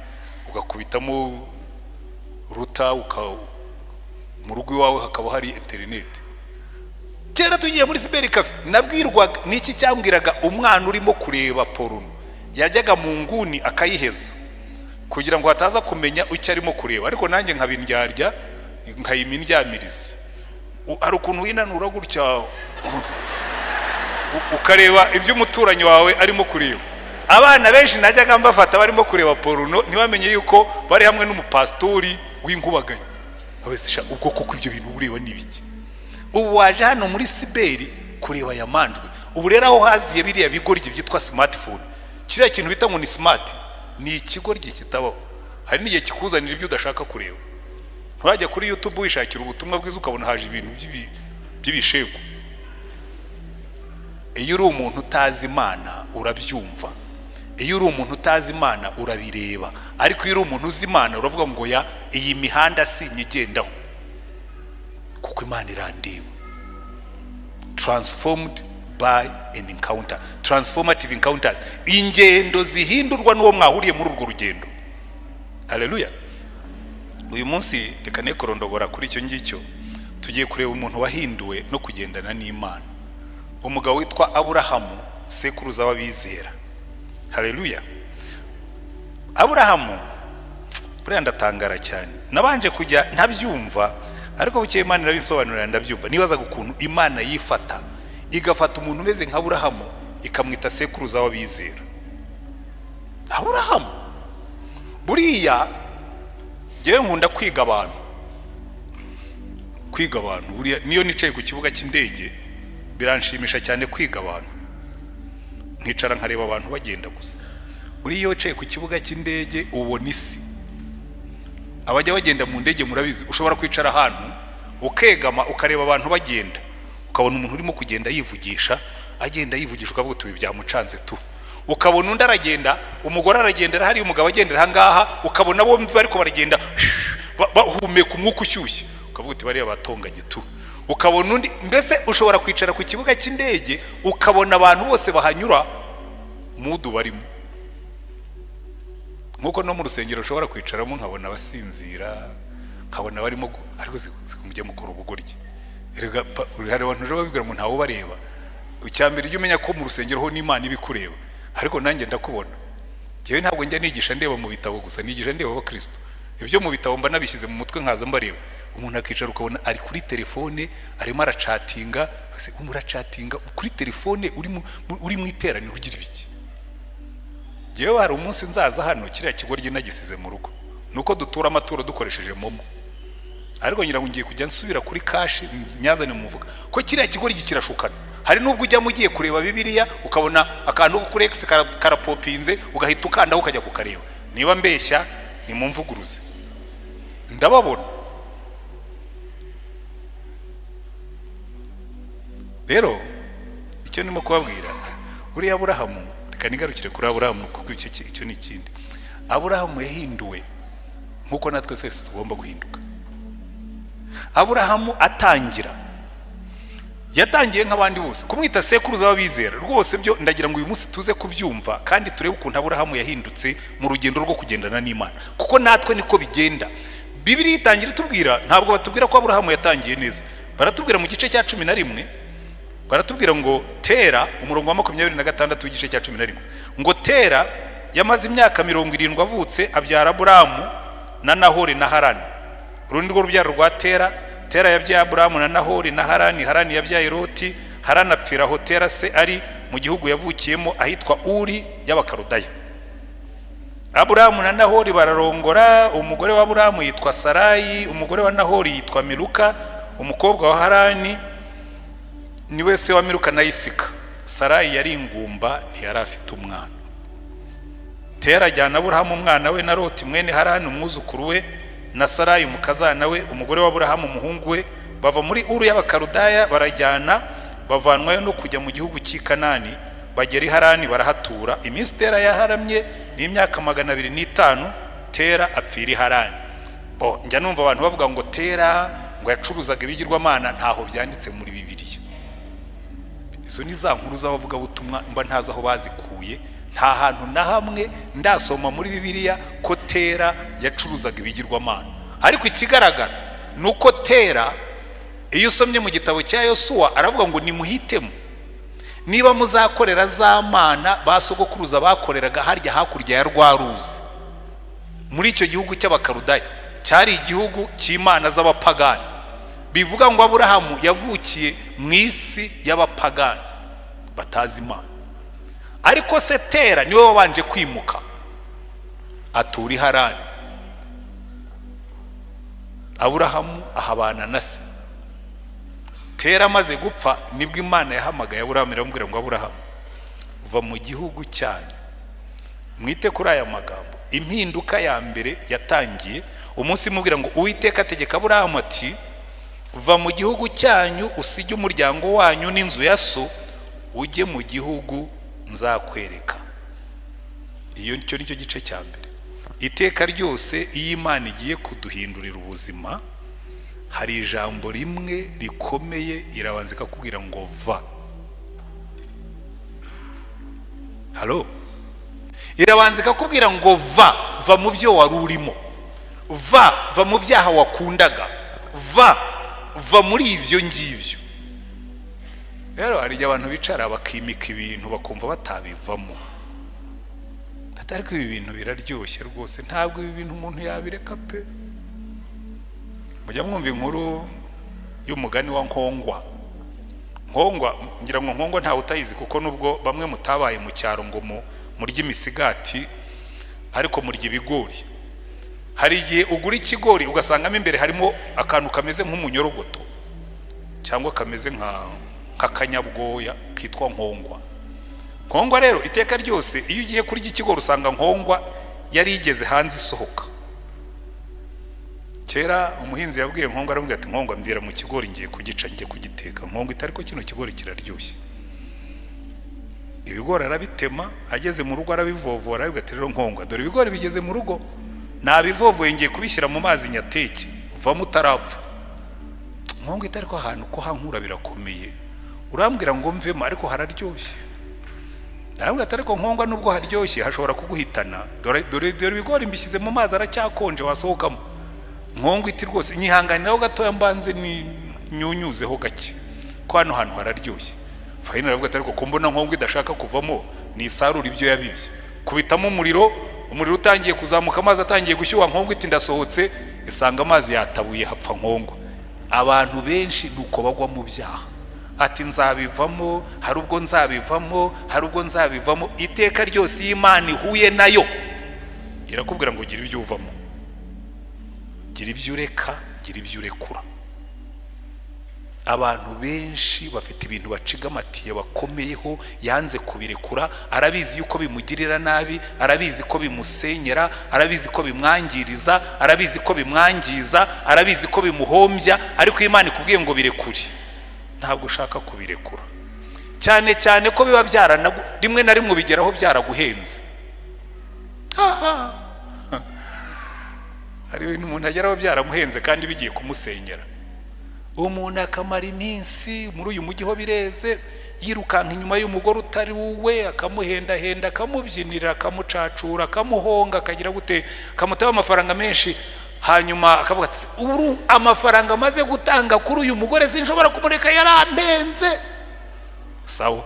ugakubitamo ruta mu rugo iwawe hakaba hari internet. Kera tugiye muri cyber cafe nabwirwaga niki cyambwiraga umwana urimo kureba porno yajyaga mu nguni akayiheza kugira ngo hataza kumenya icyo arimo kureba, ariko nanjye nkabindyarya nkayimindyamiriza. Hari ukuntu winanura gutya ukareba ibyo umuturanyi wawe arimo kureba. Abana benshi najyaga mbafata barimo kureba porno ntibamenye yuko bari hamwe n'umupastori w'inkubaganya. Abesisha ubwo kuko ibyo bintu ureba nibiki. Ubu waje hano muri siberi kureba yamanjwe. Ubu rero aho haziye biriya bigoryi byitwa smartphone, kiriya kintu bita ngo ni smart ni ikigoryi kitabaho. Hari n'igihe kikuzanira ibyo udashaka kureba. Nturajya kuri YouTube wishakira ubutumwa bwiza ukabona haje ibintu by'ibishego. Iyo uri umuntu utazi Imana urabyumva, iyo uri umuntu utazi Imana urabireba, ariko iyo uri umuntu uzi Imana uravuga ngo ya iyi mihanda sinyigendaho kuko Imana irandeba. Transformed by an encounter, transformative encounters, ingendo zihindurwa n'uwo mwahuriye muri urwo rugendo. Haleluya. Uyu munsi reka ne kurondogora kuri icyo ngicyo, tugiye kureba umuntu wahinduwe no kugendana n'Imana, umugabo witwa Aburahamu, sekuruza w'abizera. Haleluya. Aburahamu buriya ndatangara cyane, nabanje kujya ntabyumva, ariko bukeye Imana irabisobanurira ndabyumva. Nibaza ukuntu Imana yifata igafata umuntu umeze nka Aburahamu ikamwita sekuruza w'abizera. Aburahamu buriya jewe nkunda kwiga abantu, buriya niyo nicaye ku kibuga cy'indege biranshimisha cyane kwiga abantu, nkicara nkareba abantu bagenda gusa. Buriya iyo wicaye ku kibuga cy'indege ubona isi, abajya bagenda mu ndege murabizi, ushobora kwicara ahantu ukegama ukareba abantu bagenda, ukabona umuntu urimo kugenda yivugisha, agenda yivugisha ukavuga tubi byamucanze tu. Ukabona undi aragenda, umugore aragendera hari umugabo agendera hangaha, ukabona bombi bariko baragenda bahumeka umwuka ushyushye, ukavuga uti bariya batonganye tu. Ukabona undi, mbese ushobora kwicara ku kibuga cy'indege ukabona abantu bose bahanyura mudu barimo. Nkuko no mu rusengero ushobora kwicaramo nkabona abasinzira, nkabona barimo, ariko zikumujye mukora ubugoryi. Erega hari abantu rero babibwira ngo ntawo bareba. Icyambere ujye umenya ko mu rusengero ho n'Imana ibikureba, ariko nanjye ndakubona. Jewe ntabwo njya nigisha ndeba mu bitabo gusa, nigisha ndeba aba Kristo. Ibyo mu bitabo mba nabishyize mu mutwe nkaza mbareba. Umuntu akicara ukabona ari kuri telefone arimo arachatinga, umurachatinga kuri telefone uri mu iteraniro ugira ibiki. Jewe hari umunsi nzaza hano kiriya kigoryi nagisize mu rugo, nuko dutura amaturo dukoresheje momo. ariko ngira ngo ngiye kujya nsubira kuri kashi nyazane mu muvuga ko kiriya kigori kirashukana. Hari nubwo ujya mugiye kureba Bibiliya ukabona akantu kuri X karapopinze ugahita ukanda ukajya kukareba. Niba mbeshya ni mumvuguruze, ndababona. Rero icyo ndimo kubabwira, uriya Aburahamu, reka nigarukire kuri Aburahamu kuko icyo ni ikindi. Aburahamu yahinduwe nkuko natwe twese tugomba guhinduka. Aburahamu yatangiye nk'abandi bose, kumwita sekuruza w'abizera rwose byo ndagira ngo uyu munsi tuze kubyumva kandi turebe ukuntu Aburahamu yahindutse mu rugendo rwo kugendana n'Imana, kuko natwe niko bigenda. Bibiliya itangira itubwira, ntabwo batubwira ko Aburahamu yatangiye neza. Baratubwira mu gice cya 11, baratubwira ngo Tera, umurongo wa 26 w'igice cya 11, ngo Tera yamaze imyaka 70 avutse, abyara Aburahamu na Nahori na Harani. Urundi rwo rubyaro rwa Tera yabyaye Aburahamu na Nahori na Harani. Harani yabyaye Loti. Harani apfira aho Tera se ari mu gihugu yavukiyemo ahitwa Uri y'Abakarudaya. Aburahamu na Nahori bararongora. Umugore wa Aburahamu yitwa Sarayi, umugore wa Nahori yitwa Miluka, umukobwa wa Harani ni wese wa Miluka na Isika. Sarayi yari ingumba, ntiyari afite umwana. Tera ajyana Aburahamu umwana we na Loti mwene Harani umwuzukuru we na Sarayi umukazana we, umugore wa Aburahamu umuhungu we, bava muri Uru y'Abakarudaya barajyana, bavanwayo no kujya mu gihugu cy'i Kanani, bagera i Harani barahatura. Iminsi Tera yaharamye ni imyaka 205. Tera apfira i Harani. Njya numva abantu bavuga ngo Tera ngo yacuruzaga ibigirwamana, ntaho byanditse muri Bibiliya. Izo ni za nkuru z'abavuga ubutumwa mba ntazi aho bazikuye. Nta hantu na hamwe ndasoma muri Bibiliya ko Tera yacuruzaga ibigirwamana. Ariko ikigaragara nuko Tera, iyo usomye mu gitabo cya Yosuwa, aravuga ngo nimuhitemo niba muzakorera za mana basogokuruza bakoreraga harya hakurya ya Rwaruzi muri icyo gihugu cy'Abakarudaya. Cyari igihugu cy'imana z'abapagani. Bivuga ngo Aburahamu yavukiye mu isi y'abapagani batazi Imana. Ariko se Tera niwe wabanje kwimuka atura i Harani. Aburahamu ahabana na se. Tera amaze gupfa nibwo Imana yahamagaye Aburahamu iramubwira ngo Aburahamu, uva mu gihugu cyanyu. Mwite kuri aya magambo. Impinduka ya mbere yatangiye umunsi imubwira ngo Uwiteka ategeka Aburahamu ati, uva mu gihugu cyanyu usige umuryango wanyu n'inzu ya so, ujye mu gihugu nzakwereka. Iyo nicyo gice cya mbere. Iteka ryose iyo Imana igiye kuduhindurira ubuzima, hari ijambo rimwe rikomeye irabanza ikakubwira ngo va. Halo, irabanza ikakubwira ngo va mu byo wari urimo, va mu byaha wakundaga, va muri ibyo ngibyo. Rero hari abantu bicara bakimika ibintu bakumva batabivamo. Ariko ibi bintu biraryoshye rwose, ntabwo ibi bintu umuntu yabireka pe. Mujya mwumva inkuru y'umugani wa Nkongwa. Nkongwa, ngira ngo Nkongwa ntawe utayizi kuko nubwo bamwe mutabaye mu cyaro ngo murya imisigati ariko murya ibigori. Hari igihe ugura ikigori ugasangamo imbere harimo akantu kameze nk'umunyorogoto cyangwa kameze nk'akanyabwoya kitwa Nkongwa. Nkongwa rero iteka ryose iyo ugiye kurya ikigori usanga Nkongwa yari igeze hanze isohoka. Kera umuhinzi yabwiye Nkongwa, aramubwira ati Nkongwa mvira mu kigori ngiye kugica ngiye kugiteka. Nkongwa iti ariko kino kigori kiraryoshye. Ibigori arabitema, ageze mu rugo arabivovora, arabwira ati rero Nkongwa dore ibigori bigeze mu rugo, nabivovoye ngiye kubishyira mu mazi nyateke, va mutarapfa. Nkongwa iti ariko ahantu ko hankura birakomeye, urambwira ngo mvemo ariko hararyoshye. Arambwira ati ariko Nkongwa nubwo haryoshye hashobora kuguhitana, dore ibigori mbishyize mu mazi aracyakonje wasohokamo. Nkongwa iti rwose nyihanganiraho gatoya mbanze ni nyunyuzeho gake ko hano hantu hararyoshye. Fayina aravuga ati ariko ko mbona Nkongwa idashaka kuvamo, ni isarura ibyo yabibye. Kubitamo umuriro utangiye kuzamuka, amazi atangiye gushyuha. Nkongwa iti ndasohotse, isanga amazi yatabuye hapfa Nkongwa. Abantu benshi nuko bagwa mu byaha. Ati nzabivamo, hari ubwo nzabivamo, hari ubwo nzabivamo. Iteka ryose Imana ihuye nayo irakubwira ngo gira ibyo uvamo, gira ibyo ureka, gira ibyo urekura. Abantu benshi bafite ibintu bacigamatiye bakomeyeho, yanze kubirekura, arabizi yuko bimugirira nabi, arabizi ko bimusenyera, arabizi ko bimwangiriza, arabizi ko bimwangiza, arabizi ko bimuhombya, ariko Imana ikubwiye ngo birekure, ntabwo ushaka kubirekura. Cyane cyane ko biba rimwe na rimwe ubigeraho byaraguhenze. Hari ibintu umuntu ageraho byaramuhenze kandi bigiye kumusenyera. Umuntu akamara iminsi muri uyu mujyi ho bireze, yirukanka inyuma y'umugore utari uwe, akamuhendahenda, akamubyinira, akamucacura, akamuhonga, akagira gute, akamutaba amafaranga menshi, hanyuma akavuga ati uru amafaranga maze gutanga kuri uyu mugore sinshobora kumureka, yarambenze. Sawa,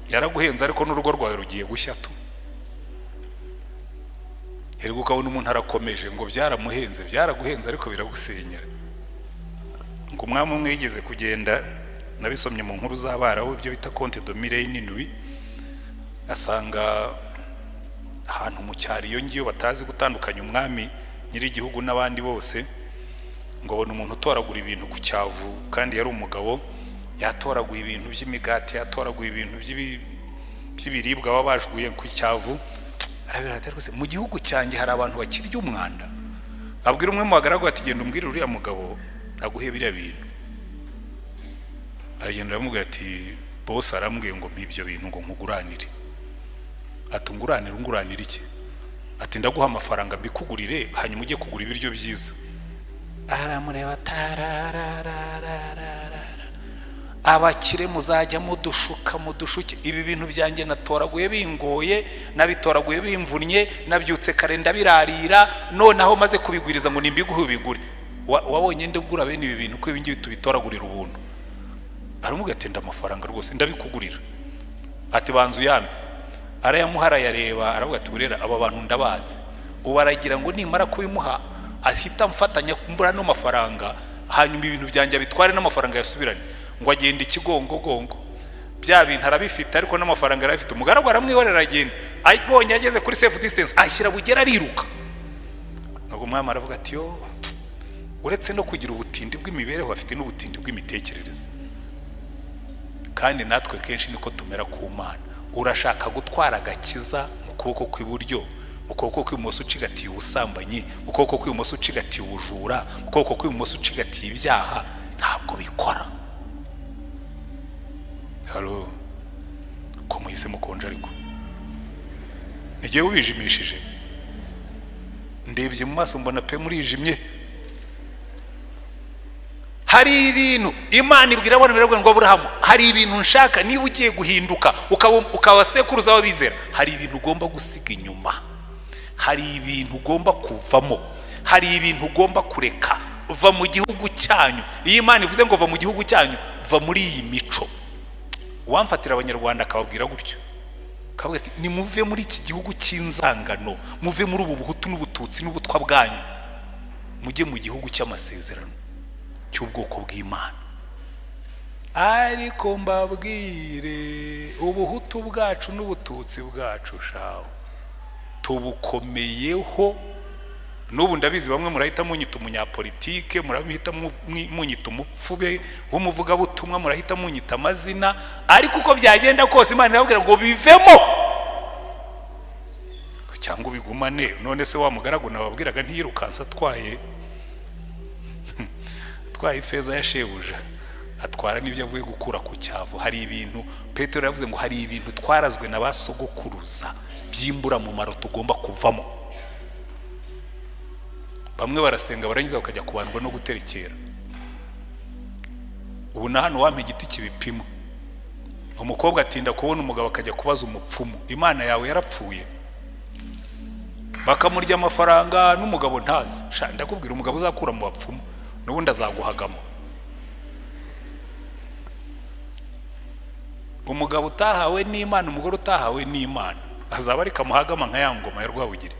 yaraguhenze ariko n'urugo rwawe rugiye gushya tu. Erega ukabona umuntu arakomeje ngo byaramuhenze, byaraguhenze ariko biragusenyera. Ngo umwami umwe yigeze kugenda, nabisomye mu nkuru z'Abarabu, ibyo bita Conte de Mireille n'Inui, asanga ahantu mu cyari iyo ngiyo batazi gutandukanya umwami nyiri igihugu n'abandi bose, ngo abona umuntu utoragura ibintu ku cyavu, kandi yari umugabo, yatoraguye ibintu by'imigati, yatoraguye ibintu by'ibiribwa babajguye ku cyavu. Arabira ati rwose mu gihugu cyanjye hari abantu bakirya umwanda. Abwira umwe mu bagaragu ati genda umbwire uriya mugabo aguhe biriya bintu. Aragenda aramubwira ati boss arambwiye ngo mbibyo bintu ngo nkuguranire. Ati unguranire iki? Ati ndaguha amafaranga mbikugurire hanyuma ujye kugura ibiryo byiza. Aramureba tarararararara, abakire muzajya mudushuke, ibi bintu byanjye natoraguye bingoye, nabitoraguye bimvunnye, nabyutse kare ndabirarira, noneho maze kubigwiriza ngo nimbiguhe ubigure. Wabonye ndegura bene ibi bintu ko ibi ngibi tubitoragurira ubuntu. Aramubwira ati ndamafaranga rwose ndabikugurira. Ati banzu yame, arayamuhara yareba, aravuga ati urera aba bantu ndabazi, ubaragira ngo nimara kubimuha ahita mfatanya kumbura no mafaranga, hanyuma ibintu byanjye bitware n'amafaranga yasubirane, ngo agenda ikigongogongo. Bya bintu arabifite ariko n'amafaranga arafite. Umugaragu aramwihorera agenda, ayibonye ageze kuri safe distance ashyira bugera ariruka. Nubwo umwami aravuga ati yo, uretse no kugira ubutindi bw'imibereho afite n'ubutindi bw'imitekerereze. Kandi natwe kenshi niko tumera ku Mana. Urashaka gutwara agakiza mu kuboko kw'iburyo, mu kuboko kw'ibumoso ucigatiye ubusambanyi, mu kuboko kw'ibumoso ucigatiye ubujura, mu kuboko kw'ibumoso ucigatiye ibyaha, ntabwo bikora. Halo, ko muhise mukonje ariko nigiye ubijimishije. Ndebye mu maso mbona pe murijimye. Hari ibintu Imana ibwira abana birabwo ngo Aburahamu, hari ibintu nshaka niba ugiye guhinduka ukaba sekuruza w'abizera, hari ibintu ugomba gusiga inyuma, hari ibintu ugomba kuvamo, hari ibintu ugomba kureka. Va mu gihugu cyanyu. Iyo Imana ivuze ngo va mu gihugu cyanyu, va muri iyi mico. Wamfatira abanyarwanda akababwira gutyo, akavuga ati nimuve muri iki gihugu cy'inzangano, muve muri ubu buhutu n'ubututsi n'ubutwa bwanyu, mujye mu gihugu cy'amasezerano cy'ubwoko bw'Imana. Ariko mbabwire ubuhutu bwacu n'ubututsi bwacu shaho tubukomeyeho. N'ubu ndabizi bamwe murahita munyita umunyapolitike, murahita munyita umupfube w'umuvugabutumwa, murahita munyita amazina, ariko uko byagenda kose Imana irabwira ngo bivemo cyangwa ubigumane. None se wa mugaragu nababwiraga ntiyirukansa atwaye ifeza ya shebuja, atwara n'ibyo avuye gukura ku cyavu. Hari ibintu Petero yavuze ngo hari ibintu twarazwe na basogokuruza byimbura mu maro tugomba kuvamo. Bamwe barasenga barangiza bakajya kubandwa no guterekera. Ubu na hano wampa igiti kibipimo, umukobwa atinda kubona umugabo akajya kubaza umupfumu, Imana yawe yarapfuye. Bakamurya amafaranga n'umugabo ntazi. Ndakubwira umugabo uzakura mu bapfumu n'ubundi azaguhagamo. Umugabo utahawe n'Imana, umugore utahawe n'Imana azaba ari kamuhagama nka ya ngoma ya Rwabugiri.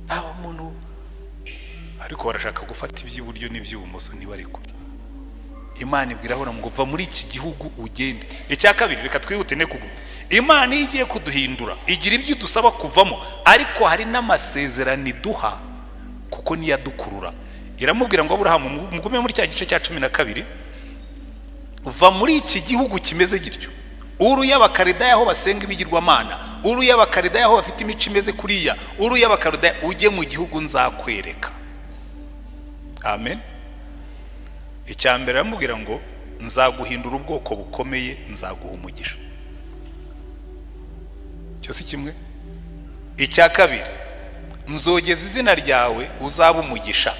Aba muntu ariko barashaka gufata iby'iburyo n'iby'ibumoso ntibareko. Imana ibwiraho ngo va muri iki gihugu ugende. Icya kabiri, reka twihute ne kuguma. Imana igiye kuduhindura igira ibyo dusaba kuvamo, ariko hari n'amasezerano iduha kuko niyadukurura. iramubwira ngo Aburahamu mugume muri cya gice cya 12 va muri iki gihugu kimeze gityo, uru y'Abakaridaya aho basenga ibigirwamana, uru y'Abakaridaya aho bafite imico imeze kuriya, uru y'Abakaridaya ujye mu gihugu nzakwereka. Amen. Icyambere aramubwira ngo nzaguhindura ubwoko bukomeye, nzaguha umugisha. Cyose kimwe. Icya kabiri, nzogeza izina ryawe uzaba umugisha,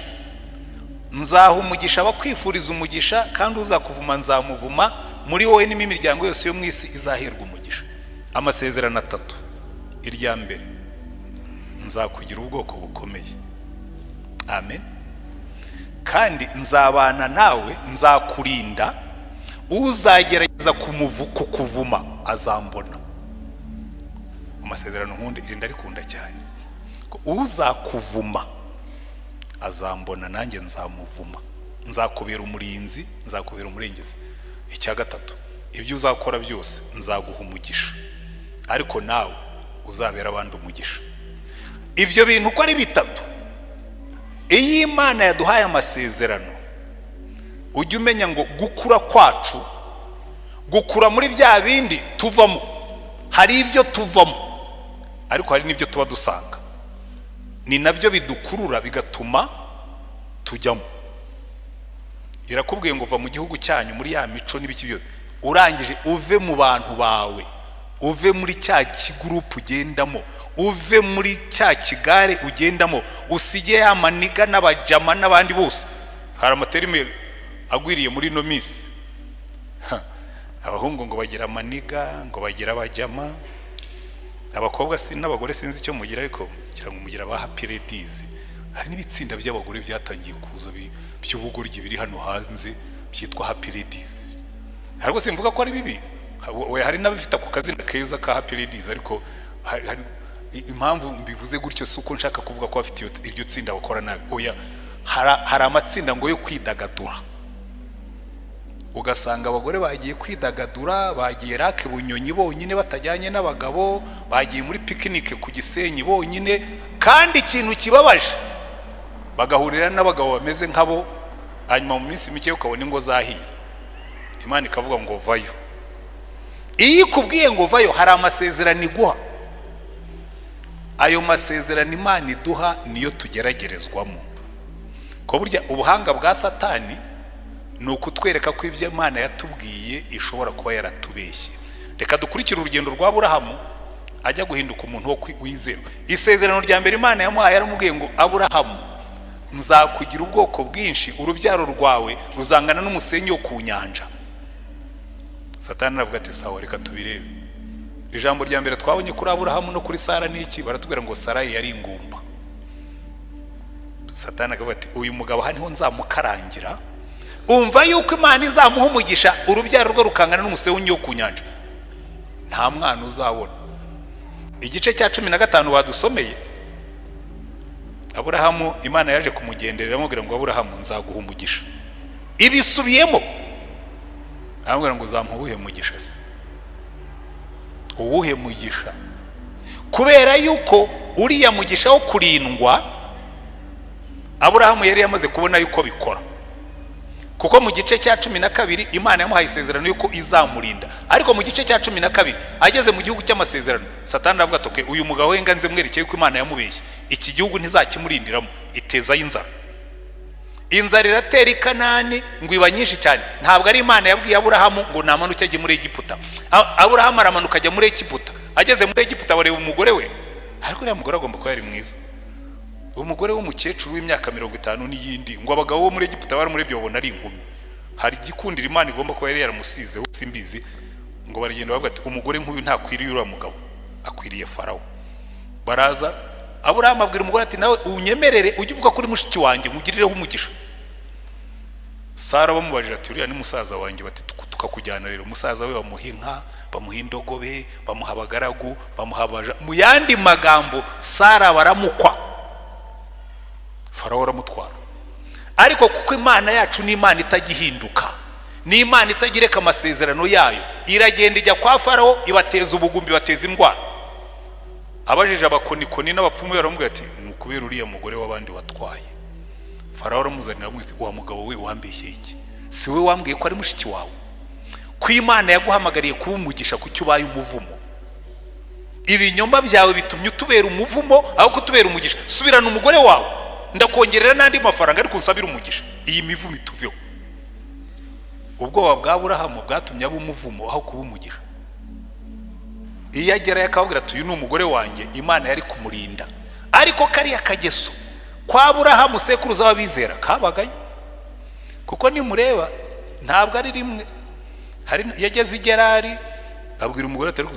nzaha umugisha abakwifuriza umugisha, kandi uzakuvuma nzamuvuma, muri wowe n'imiryango yose yo mu isi izaherwa umugisha. Amasezerano 3. Irya mbere, nzakugira ubwoko bukomeye. Amen. Kandi nzabana nawe, nzakurinda, uzagerageza kukuvuma azambona. Amasezerano nkundi irinda rikunda cyane, ko uzakuvuma azambona, nanjye nzamuvuma, nzakubera umurinzi, nzakubera umurengezi. Icya gatatu, ibyo uzakora byose nzaguha umugisha, ariko nawe uzabera abandi umugisha. Ibyo bintu uko ari bitatu, iyi Imana yaduhaye amasezerano, ujye umenya ngo gukura kwacu, gukura muri bya bindi tuvamo, hari ibyo tuvamo ariko hari n'ibyo tuba dusanga, ni nabyo bidukurura bigatuma tujyamo. Irakubwiye ngo va mu gihugu cyanyu muri ya mico n'ibiki byose, urangije uve mu bantu bawe, uve muri cya kigurupu ugendamo, uve muri cya kigare ugendamo, usige ya maniga n'abajama n'abandi bose. Hari amaterime agwiriye muri no minsi, abahungu ngo bagira maniga, ngo bagira abajama, abakobwa n'abagore sinzi icyo mugira, ariko kugira ngo mugira ba happy ladies. Hari n'ibitsinda by'abagore byatangiye kuza by'ubugoryi biri hano hanze byitwa happy ladies. Ariko simvuga ko ari bibi, hari n'abifita ku kazina keza ka happy ladies, ariko hari impamvu mbivuze gutyo suko nshaka kuvuga ko bafite iryo tsinda bakora nabi. Oya, hari amatsinda ngo yo kwidagadura, ugasanga abagore bagiye kwidagadura, bagiye rake Bunyonyi bonyine batajyanye n'abagabo, bagiye muri picnic ku Gisenyi bonyine, kandi ikintu kibabaje bagahurira n'abagabo bameze nkabo, hanyuma mu minsi mike ukabona ingo zahiye. Imana ikavuga ngo vayo. Iyo ikubwiye ngo vayo, hari amasezerano iguha. Ayo masezerano Imana iduha niyo tugeragerezwamo. Ko burya ubuhanga bwa Satani ni ukutwereka ko ibyo Imana yatubwiye ishobora kuba yaratubeshye. Reka dukurikire urugendo rwa Aburahamu ajya guhinduka umuntu wo kwizera. Isezerano rya mbere Imana yamuhaye yaramubwiye ngo Aburahamu, nzakugira ubwoko bwinshi, urubyaro rwawe ruzangana n'umusenyi wo ku nyanja. Satani aravuga ati sawa, reka tubirebe. Ijambo rya mbere twabonye kuri Aburahamu no kuri Sara niki? Baratubwira ngo Sara yari ingumba. Satani akavuga ati uyu mugabo haniho nzamukarangira, umva yuko Imana izamuha umugisha, urubyaro rwo rukangana n'umusenyi wo ku nyanja, nta mwana uzabona. Igice cya 15 badusomeye, Aburahamu Imana yaje kumugenderera amubwira ngo Aburahamu, nzaguha umugisha. Ibisubiyemo amubwira ngo uzamuha uwuhe mugisha se? Uwuhe mugisha? Kubera yuko uriya mugisha wo kurindwa Aburahamu yari yamaze kubona yuko bikora, kuko mu gice cya 12 Imana yamuhaye isezerano yuko izamurinda. Ariko mu gice cya 12 ageze mu gihugu cy'amasezerano, Satani aravuga ati uyu mugabo we nganze mwerekeye ko Imana yamubeshye, iki gihugu ntizakimurindiramo, iteza inzara. Inzara iratera i Kanani ngo iba nyinshi cyane. Ntabwo ari Imana yabwiye Aburahamu ngo namanuke ajye muri Egiputa. Aburahamu aramanuka ajya muri Egiputa. Ageze muri Egiputa bareba umugore we, ariko uriya mugore agomba kuba yari mwiza. Umugore w'umukecuru w'imyaka 50 n'iyindi, ngo abagabo bo muri Egiputa bari muri byo babona ari inkumi. Hari igikundira Imana igomba kuba yari yaramusize simbizi, ngo baragenda bavuga ati umugore nk'uyu ntakwiriye uriya mugabo, akwiriye Farawo. Baraza, Aburahamu abwira umugore ati nawe unyemerere ujye uvuga kuri mushiki wanjye ngugirireho umugisha. Sara bamubajije ati uriya ni musaza wanjye, bati tukakujyana rero. Musaza we bamuha inka, bamuha indogobe, bamuha abagaragu, bamuha abaja. Mu yandi magambo Sara baramukwa, Farawo aramutwara. Ariko kuko Imana yacu ni Imana itagihinduka, ni Imana itagireka amasezerano yayo, iragenda ijya kwa Farawo ibateza ubugumbi, bateza indwara. Abajije abakonikoni n'abapfumu baramubwira ati nukubera uriya mugore w'abandi watwaye. Farawo aramuzanira amwita wa mugabo we wambeshye iki? Si we wambwiye ko ari mushiki wawe? Ko Imana yaguhamagariye kuba umugisha ku cyubaye umuvumo. Ibinyomba byawe bitumye utubera umuvumo aho kutubera umugisha. Subirana umugore wawe, ndakongerera n'andi mafaranga ariko unsabira umugisha. Iyi mivumo ituveho. Ubwoba bwa Aburahamu bwatumye aba umuvumo aho kuba umugisha. Iyo agera yakabwira ati uyu ni umugore wanjye, Imana yari kumurinda. Ariko kariya kageso kwa Aburahamu sekuruza w'abizera kabagayo. Kuko nimureba ntabwo ari rimwe. Hari yageze igerari abwira umugore atari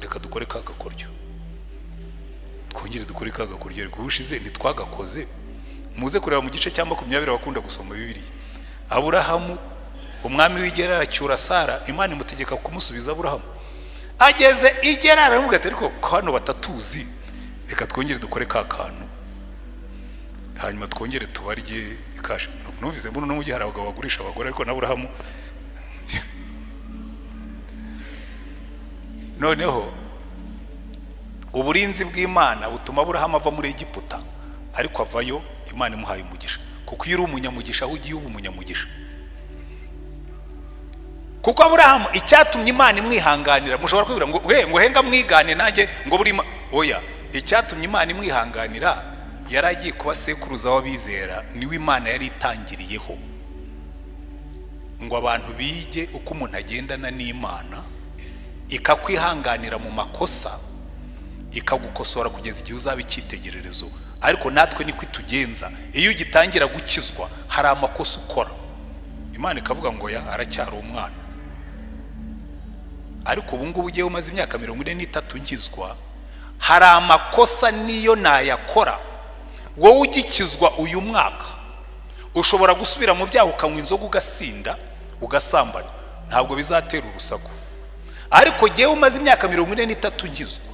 reka dukore kagakoryo. Twongere dukore kagakoryo ariko ubushize ntitwagakoze. Muze kureba mu gice cya 20 bakunda gusoma Bibiliya. Aburahamu umwami w'igerari acyura Sara, Imana imutegeka kumusubiza Aburahamu. Ageze igerari aramubwira ati ariko hano batatuzi, reka twongere dukore kakantu. Hanyuma twongere tubarye kasha. Numvise mbona no mu gihe hari abagabo bagurisha abagore ariko na Aburahamu noneho uburinzi bw'Imana butuma Aburahamu ava muri Egiputa, ariko avayo Imana imuhaye umugisha. Kuko iyo uri umunyamugisha ugiye uba umunyamugisha. Kuko Aburahamu icyatumye Imana imwihanganira, mushobora kwibira ngo henga mwigane nanjye ngo buri oya, icyatumye Imana imwihanganira yaragiye kuba sekuruza w'abizera, niwe Imana yari itangiriyeho ngo abantu bige uko umuntu agendana n'Imana, ikakwihanganira mu makosa, ikagukosora kugeza igihe uzaba icyitegererezo. Ariko natwe niko itugenza, iyo ugitangira gukizwa hari amakosa ukora, Imana ikavuga ngo ya aracyari umwana. Ariko ubu ngubu ugiye umaze imyaka 43 ngizwa, hari amakosa niyo nayakora. Wowe ugikizwa uyu mwaka ushobora gusubira mu byaha ukanywa inzoga ugasinda ugasambana, ntabwo bizatera urusaku. Ariko giye umaze imyaka 43 ngizwa,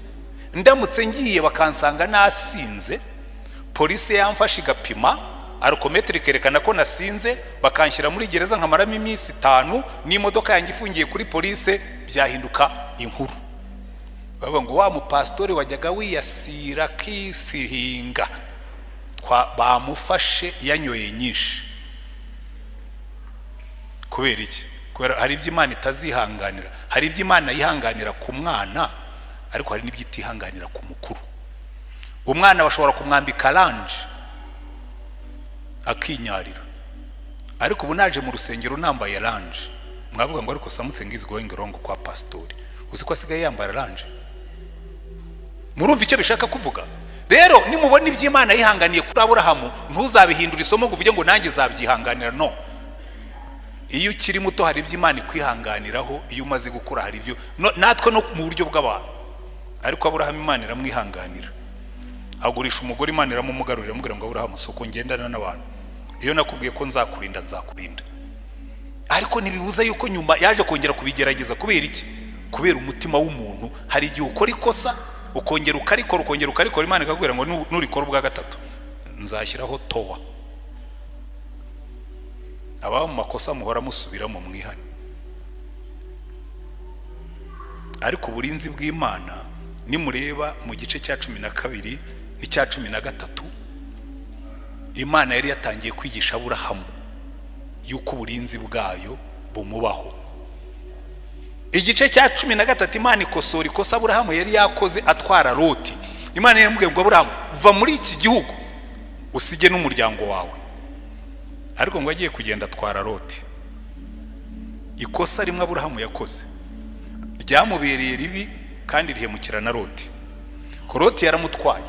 ndamutse ngiye bakansanga nasinze, polisi yamfashe igapima arukometri kerekana ko nasinze, bakanshyira muri gereza nkamaramo iminsi 5 n'imodoka yanjye ifungiye kuri polisi, byahinduka inkuru. Baba ngo wa mupastori wajyaga wiyasira kisihinga bamufashe yanyoye nyinshi. Kubera iki? Kubera hari ibyo Imana itazihanganira. Hari ibyo Imana yihanganira ku mwana, ariko hari n'ibyo itihanganira ku mukuru. Umwana bashobora kumwambika lanje akinyarira, ariko ubu naje mu rusengero nambaye lanje, mwavuga ngo ariko something is going wrong kwa pastori. Uzi ko asigaye yambara lanje? Murumva icyo bishaka kuvuga? Rero nimubona iby'Imana yihanganiye kuri Aburahamu, ntuzabihindura isomo ngo uvuge ngo nanjye zabyihanganira. No, iyo ukiri muto hari iby'Imana ikwihanganiraho, iyo umaze gukura hari ibyo natwe no mu buryo bw'abantu. Ariko Aburahamu Imana iramwihanganira. Agurisha umugore, Imana iramumugarurira amubwira ngo Aburahamu soko ngendana n'abantu, iyo nakubwiye ko nzakurinda nzakurinda. Ariko nibibuza yuko nyuma yaje kongera kubigerageza. Kubera iki? Kubera umutima w'umuntu. Hari igihe ukora ikosa ukongera ukarikora, Imana ikakubwira ngo nurikora ubwa gatatu nzashyiraho towa. Aba mu makosa muhora musubiramo mwihane. Ariko uburinzi bw'Imana nimureba mu gice cya 12 n'icya 13, Imana yari yatangiye kwigisha Aburahamu yuko uburinzi bwayo bumubaho. Igice cya 13 Imana ikosora ikosa Aburahamu yari yakoze atwara Loti. Imana yamubwiye ngo Aburahamu va muri iki gihugu usige n'umuryango wawe. Ariko ngo agiye kugenda atwara Loti. Ikosa rimwe Aburahamu yakoze ryamubereye ribi kandi rihemukira na Loti. Ko Loti yaramutwaye,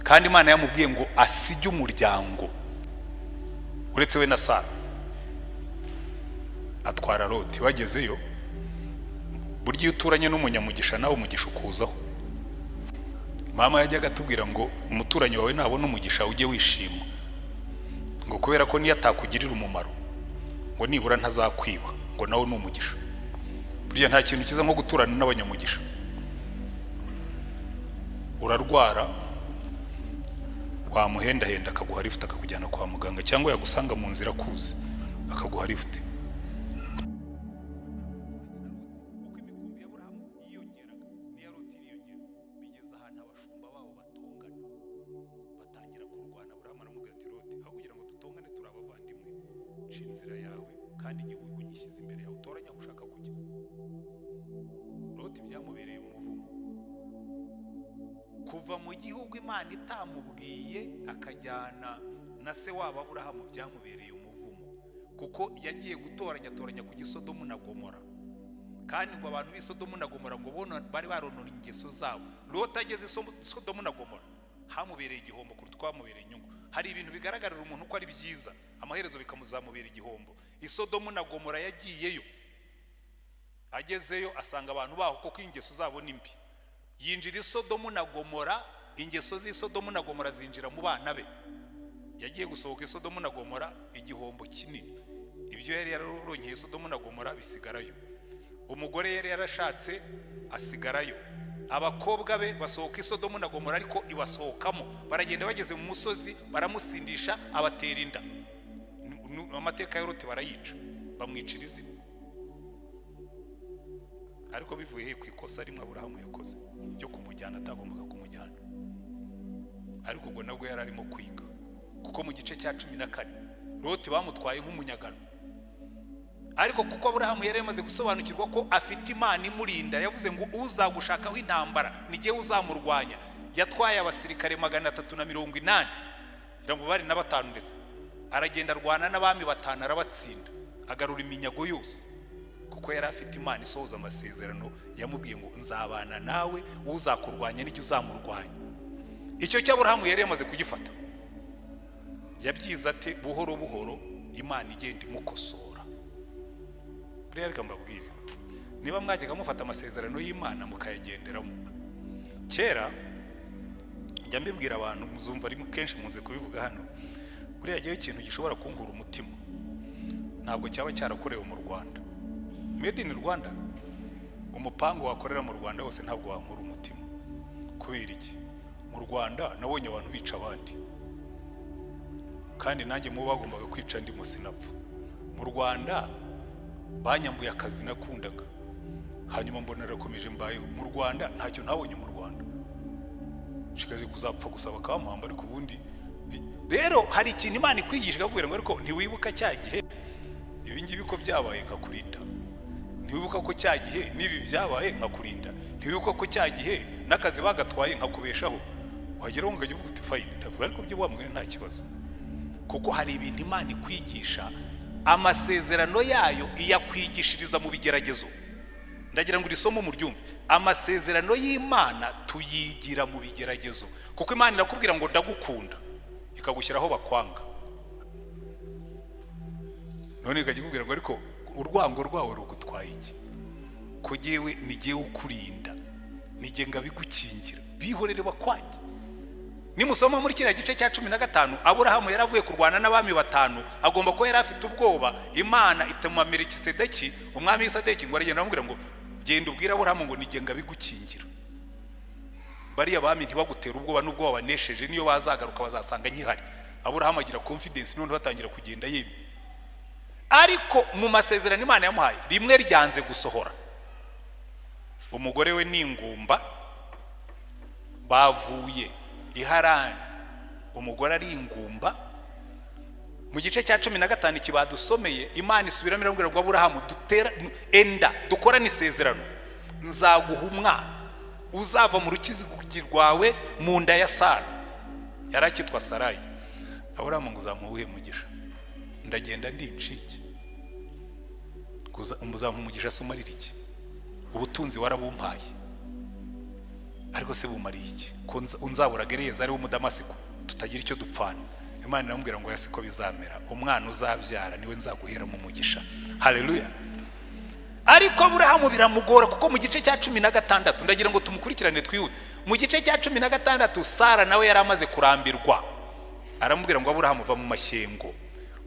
kandi Imana yamubwiye ngo asige umuryango uretse we na Sara. Atwara Loti. Bagezeyo, buryo uturanye n'umunyamugisha nawe umugisha ukuzaho. Mama yajyaga atubwira ngo umuturanyi wawe nabona umugisha ujye wishima, ngo kubera ko niyo atakugirira umumaro ngo nibura ntazakwiba, ngo nawe ni umugisha. Burya nta kintu kiza nko guturana n'abanyamugisha. Urarwara wamuhendahenda akaguha lift akakujyana kwa muganga, cyangwa yagusanga mu nzira kuzi akaguha lift. Bigeze ahantu abashumba babo batongana, batangira kurwana. Aburahamu aramubwira ati Loti, aho kugira ngo nca inzira yawe kandi igihugu nyishyize imbere yawe, utoranya aho ushaka kujya. Loti byamubereye umuvumo kuva mu gihugu Imana itamubwiye akajyana na se wabo Aburahamu, byamubereye umuvumo kuko yagiye gutoranya ku Gisodomu na Gomora, kandi ngo abantu b'i Sodomu na Gomora ngo bona bari baronona ingeso zabo. Loti ageze Sodomu na Gomora hamubereye igihombo kuruta twamubereye inyungu. Hari ibintu bigaragarira umuntu ko ari byiza, amaherezo bikamuzamubera igihombo. I Sodomu na Gomora yagiyeyo, agezeyo asanga abantu baho koko ingeso zabo ni mbi. Yinjira i Sodomu na Gomora, ingeso z'i Sodomu na Gomora zinjira mu bana be. Yagiye gusohoka i Sodomu na Gomora, igihombo kinini. Ibyo yari yaroronkeye Sodomu na Gomora bisigarayo. Umugore yari yarashatse asigarayo. Abakobwa be basohoka i Sodomu na Gomora, ariko ibasohokamo. Baragenda bageze mu musozi baramusindisha, abatera inda. Amateka ya Loti barayica, bamwicira izina. Ariko bivuye ku ikosa rimwe Aburahamu yakoze ryo kumujyana atagombaga kumujyana. Ariko ubwo nabwo yari arimo kwiga, kuko mu gice cya 14 Loti bamutwaye nk'umunyagano. Ariko kuko Aburahamu yari yamaze gusobanukirwa ko afite Imana imurinda, yavuze ngo uzagushakaho intambara ni gihe uzamurwanya. Yatwaye abasirikare 380 kugira ngo bari na 5 ndetse aragenda arwana n'abami 5 arabatsinda, agarura iminyago yose, kuko yari afite Imana isohoza amasezerano. Yamubwiye ngo nzabana nawe, uzakurwanya n'icyo uzamurwanya. Icyo cy'Aburahamu yari yamaze kugifata. Yabyiza ate buhoro buhoro, Imana igenda imukosora. Rero kambabwire, niba mwajyaga mufata amasezerano y'Imana mukayagenderamo. Kera njya mbibwira abantu, muzumva ari kenshi muze kubivuga hano, buriya gihe ikintu gishobora kunkura umutima ntabwo cyaba cyarakorewe mu Rwanda. Made in Rwanda, umupango wakorera mu Rwanda wose ntabwo wankura umutima. Kubera iki? Mu Rwanda nabonye abantu bica abandi, kandi nanjye mu bagombaga kwica ndi musinapfa. Mu Rwanda banyambuye akazi nakundaga, hanyuma mbona rakomeje mbayeho. Mu Rwanda ntacyo nabonye mu Rwanda, shikaje kuzapfa gusaba kampamba. Ariko ubundi rero hari ikintu Imana ikwigisha kubera ngo ariko ntiwibuka cya gihe ibi ngibi ko byabaye nkakurinda, ntiwibuka ko cya gihe nibi byabaye nkakurinda, ntiwibuka ko cya gihe nakazi bagatwaye nkakubeshaho. Wagera ngo uvuga uti fine, ndavuga ariko byo wamugene nta kibazo, kuko hari ibintu Imana ikwigisha, amasezerano yayo iyakwigishiriza mu bigeragezo. Ndagira ngo irisomo mu ryumve, amasezerano y'Imana tuyigira mu bigeragezo, kuko Imana irakubwira ngo ndagukunda, ikagushyiraho bakwanga. None ikagikubwira ngo ariko urwango rwawe rugutwaye iki? Kugiwe nigiye ukurinda, nige ngabigukingira, bihorere bakwange. Nimusoma muri kiriya gice cya 15, Aburahamu yaravuye kurwana n'abami 5, agomba ko yari afite ubwoba. Imana ituma Melikisedeki, umwami w'Isadeki, ngo aragenda aramubwira ngo genda ubwira Aburahamu ngo nige ngabigukingira. Bariya bami ntibagutera ubwoba, n'ubwo wabanesheje niyo bazagaruka bazasanga nyihari. Aburahamu agira confidence, none batangira kugenda yemye. Ariko mu masezerano Imana yamuhaye rimwe ryanze gusohora. Umugore we n'ingumba bavuye iharani, umugore ari ingumba. Mu gice cya 15 kibadusomeye, Imana isubiramo irambwira ngo Aburahamu dutera enda dukorana isezerano, nzaguha umwana uzava mu rukizi rwawe mu nda ya Sara. Yarakitwa Sarayi. Aburahamu ngo uzamuhe umugisha. Ndagenda ndi incike, umuzamu umugisha sumarira iki? Ubutunzi warabumpaye, ariko se bumariye iki? Ko unzabura gereza ari umudamasiko tutagira icyo dupfana. Imana iramubwira ngo yasiko bizamera, umwana uzabyara niwe nzaguhera mu mugisha. Haleluya. Ariko Aburahamu biramugora, kuko mu gice cya 16, ndagira ngo tumukurikirane twihute. Mu gice cya 16 Sara nawe yari amaze kurambirwa. Aramubwira ngo Aburahamu va mu mashyengo,